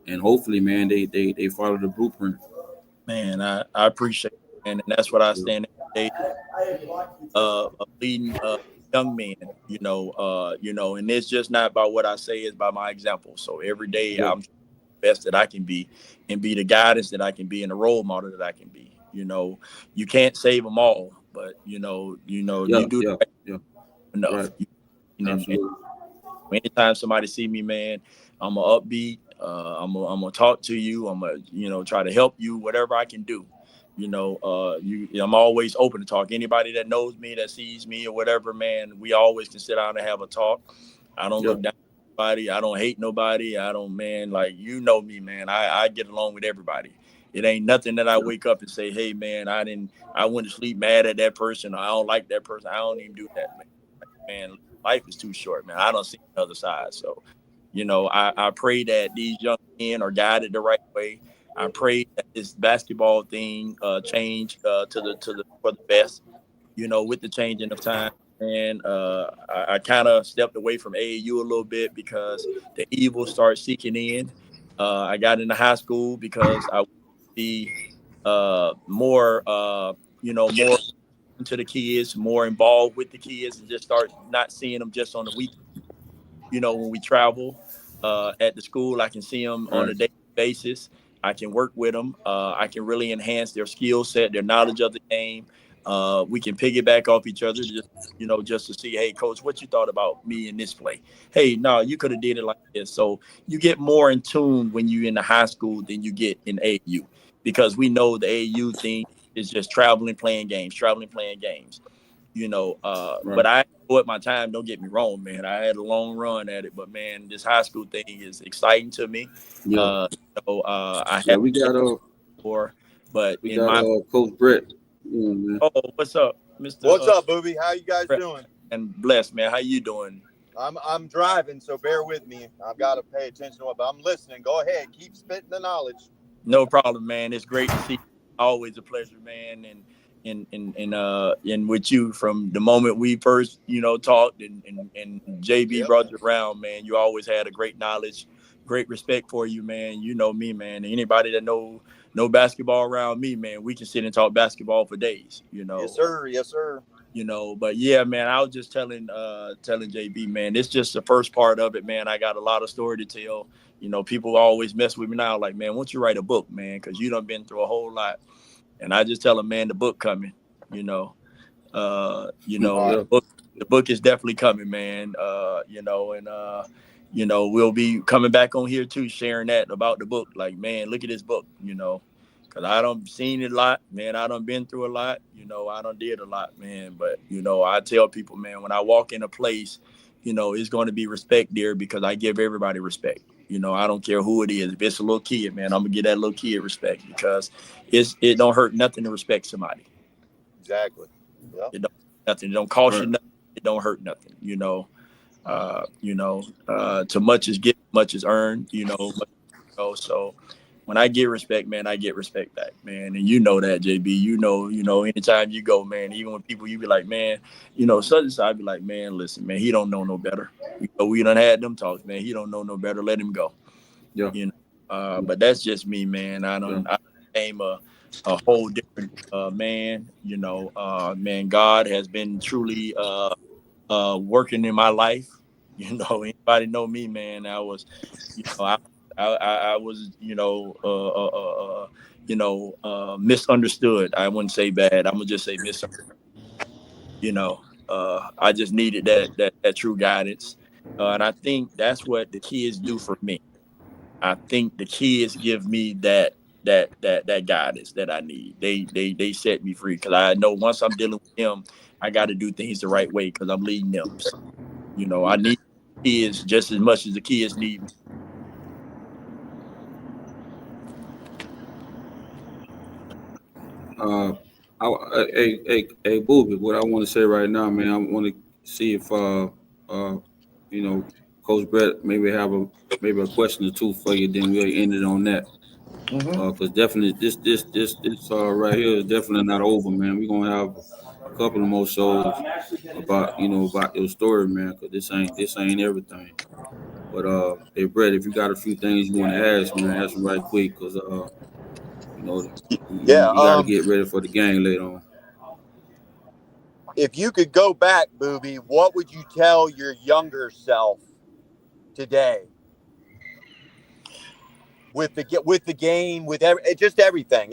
and hopefully, man, they follow the blueprint. man. I appreciate it, man, and that's what I Yeah. stand every day, of leading young men. And it's just not about what I say; it's by my example. So every day Yeah. I'm best that I can be, and be the guidance that I can be, and the role model that I can be. You can't save them all, but you Yeah, do yeah, the right yeah. enough. Right. And Absolutely. anytime somebody see me, man, I'm a upbeat. I'm gonna talk to you. I'm gonna try to help you, whatever I can do. I'm always open to talk. Anybody that knows me, that sees me or whatever, man, we always can sit down and have a talk. I don't Yeah. look down on nobody. I don't hate nobody. I don't, man, like, me, man. I get along with everybody. It ain't nothing that I Yeah. wake up and say, hey, man, I went to sleep mad at that person, or I don't like that person. I don't even do that, man. Man, life is too short, man. I don't see the other side. So, I pray that these young men are guided the right way. I pray that this basketball thing change to the for the best. With the changing of time. And I kind of stepped away from AAU a little bit because the evil started seeking in. I got into high school because I wanted to be more, more into the kids, more involved with the kids, and just start not seeing them just on the weekend. When we travel at the school, I can see them on Right. a daily basis. I can work with them. I can really enhance their skill set, their knowledge of the game. We can piggyback off each other, just to see, hey, coach, what you thought about me in this play? Hey, no, you could have did it like this. So you get more in tune when you're in the high school than you get in AAU, because we know the AAU thing is just traveling, playing games. But Right. I enjoyed my time. Don't get me wrong, man. I had a long run at it, but man, this high school thing is exciting to me. Yeah. I Yeah. had before, but We in got my Coach Brett. Yeah, man. what's up, Mister What's up, Boobie? How you guys doing? and blessed, man? How you doing? I'm driving, so bear with me. I've got to pay attention to what, but I'm listening. Go ahead, keep spitting the knowledge. No problem, man. It's great to see you. Always a pleasure, man. And with you from the moment we first, talked, and JB Yep. brought you around, man. You always had a great knowledge, great respect for you, man. You know me, man. Anybody that know no basketball around me, man, we can sit and talk basketball for days, Yes, sir. Yes, sir. But yeah, man, I was just telling JB, man, it's just the first part of it, man. I got a lot of story to tell. People always mess with me now, like, man, why don't you write a book, man? Because you done been through a whole lot. And I just tell them, man, the book coming, Yeah. the book is definitely coming, man. We'll be coming back on here too, sharing that about the book. Like, man, look at this book, because I done seen it a lot, man. I done been through a lot, I done did a lot, man. But, I tell people, man, when I walk in a place, it's going to be respect there because I give everybody respect. I don't care who it is. If it's a little kid, man, I'm gonna give that little kid respect because it don't hurt nothing to respect somebody. Exactly. Yeah. It don't nothing. It don't cost Right. you nothing. It don't hurt nothing. To much is given, much is earned. So when I get respect, man, I get respect back, man. And you know that, JB. Anytime you go, man, even when people you be like, man, such and such, I be like, man, listen, man, he don't know no better. We done had them talks, man. He don't know no better. Let him go. Yeah. But that's just me, man. I became a whole different man. Man, God has been truly working in my life. Anybody know me, man? I was, I was, misunderstood. I wouldn't say bad. I'm gonna just say misunderstood. I just needed that true guidance, and I think that's what the kids do for me. I think the kids give me that guidance that I need. They set me free because I know once I'm dealing with them, I got to do things the right way because I'm leading them. So, I need kids just as much as the kids need me. Hey, Boobie, what I want to say right now, man, I want to see if Coach Brett maybe a question or two for you. Then we'll end it on that. Mm-hmm. Because definitely this right here is definitely not over, man. We're gonna have a couple of more shows about your story, man. Because this ain't everything. But hey, Brett, if you got a few things you want to ask, man, ask them right quick. Because you know Yeah. you got to get ready for the game later on. If you could go back, Boobie, what would you tell your younger self today? With the game, with just everything.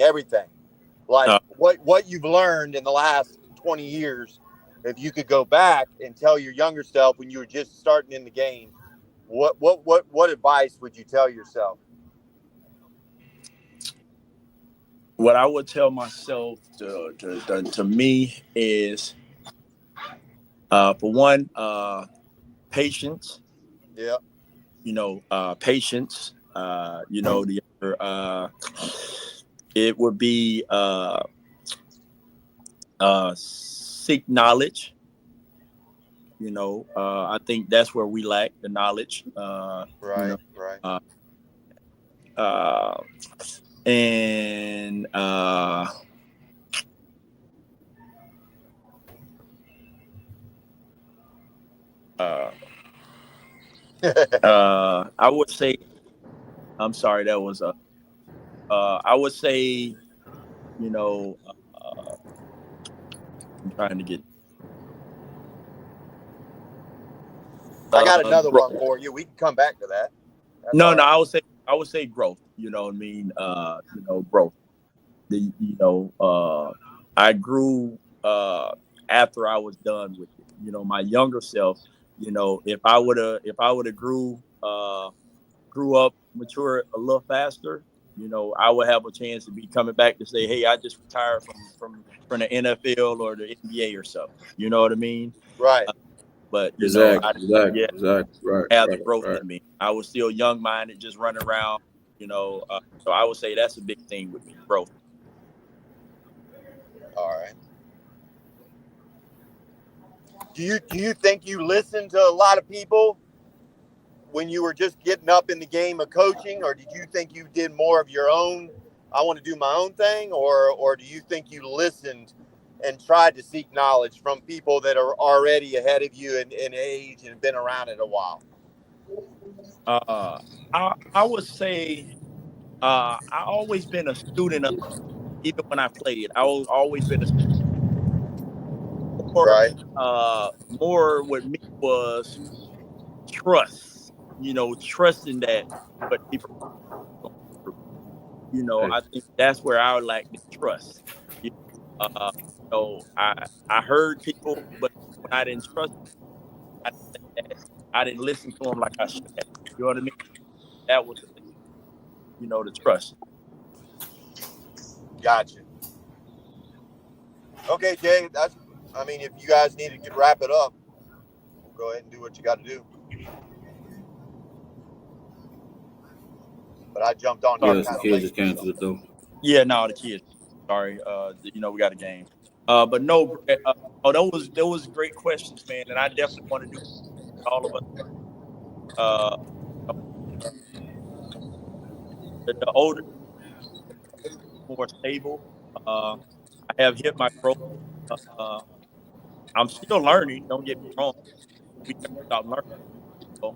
Like Uh, what you've learned in the last 20 years, if you could go back and tell your younger self when you were just starting in the game, what advice would you tell yourself? what I would tell myself to me is, for one, patience. Yeah. Patience. The other, it would be seek knowledge. I think that's where we lack the knowledge. Right. Uh, uh, and I would say, I'm sorry, that was I would say, I'm trying to get. I got another Growth. one for you. We can come back to that. That's No, all right. I would say growth. You know what I mean? Growth. I grew after I was done with it. My younger self. If I would have grew up, mature a little faster. I would have a chance to be coming back to say, hey, I just retired from the NFL or the NBA or something. You know what I mean? Right. But Exactly. I Exactly. yeah Exactly. Right. have the Right. growth Right. in me. I was still young minded, just running around. So I would say that's a big thing with me, growth. All right. Do you think you listened to a lot of people when you were just getting up in the game of coaching, or did you think you did more of your own? I want to do my own thing, or do you think you listened and tried to seek knowledge from people that are already ahead of you in age and have been around it a while? I would say I always been a student of, even when I played. I always been a more. Right. More with me was trust. Trusting that what people going through. Hey, I think that's where I would lack the trust. You I heard people, but when I didn't trust, I I didn't listen to them like I should have. You know what I mean? That was the thing. The trust. Gotcha. Okay, Jay. If you guys need to wrap it up, we'll go ahead and do what you got to do. But I jumped on here yes, the kind of kids late. just came to the door. Yeah, no, the kids. Sorry, we got a game. But no, those great questions, man, and I definitely want to do all of us. Uh, the older, more stable. I have hit my growth. I'm still learning. Don't get me wrong. We never stop learning. So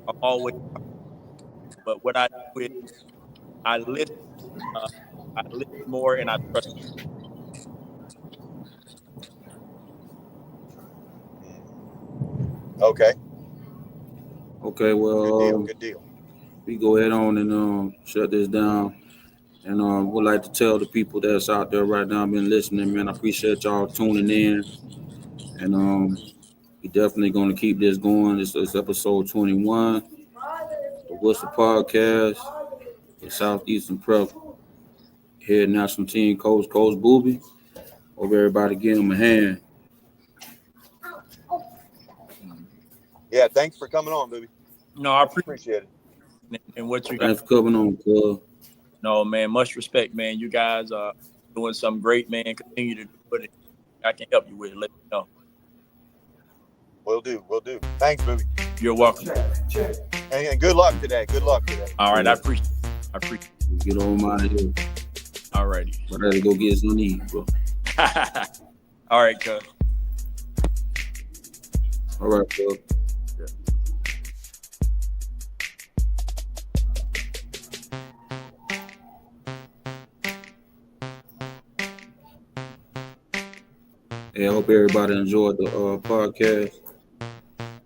I'm always. But what I do is I listen. I listen more, and I trust. Okay. Okay, Good deal. well, Good deal. we go ahead on and shut this down. And would like to tell the people that's out there right now been listening, man. I appreciate y'all tuning in. And we definitely gonna keep this going. This is episode 21. The Worcester Podcast, the Southeastern Prep head national team coach, Coach BOOBIE. Hope everybody give him a hand. Yeah. Thanks for coming on, baby. No, I Appreciate it. and what you got. Thanks for coming on, cuz. No, man, much respect, man. You guys are doing something great, man. Continue to do it. I can help you with it. Let me know. Will do. Thanks, baby. You're welcome. And good luck today. All right, I appreciate it. Get on out of here. All righty. I gotta go get some eat, bro. All right, cuz. All right, cuz. Hey, I hope everybody enjoyed the podcast.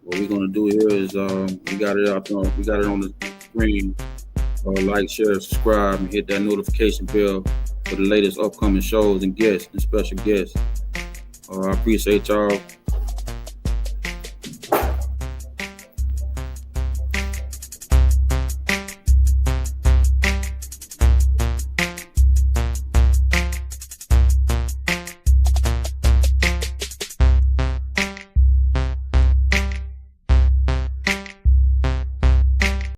What we're gonna do here is we got it out on the screen. Like, share, subscribe, and hit that notification bell for the latest upcoming shows and guests and special guests. I appreciate y'all.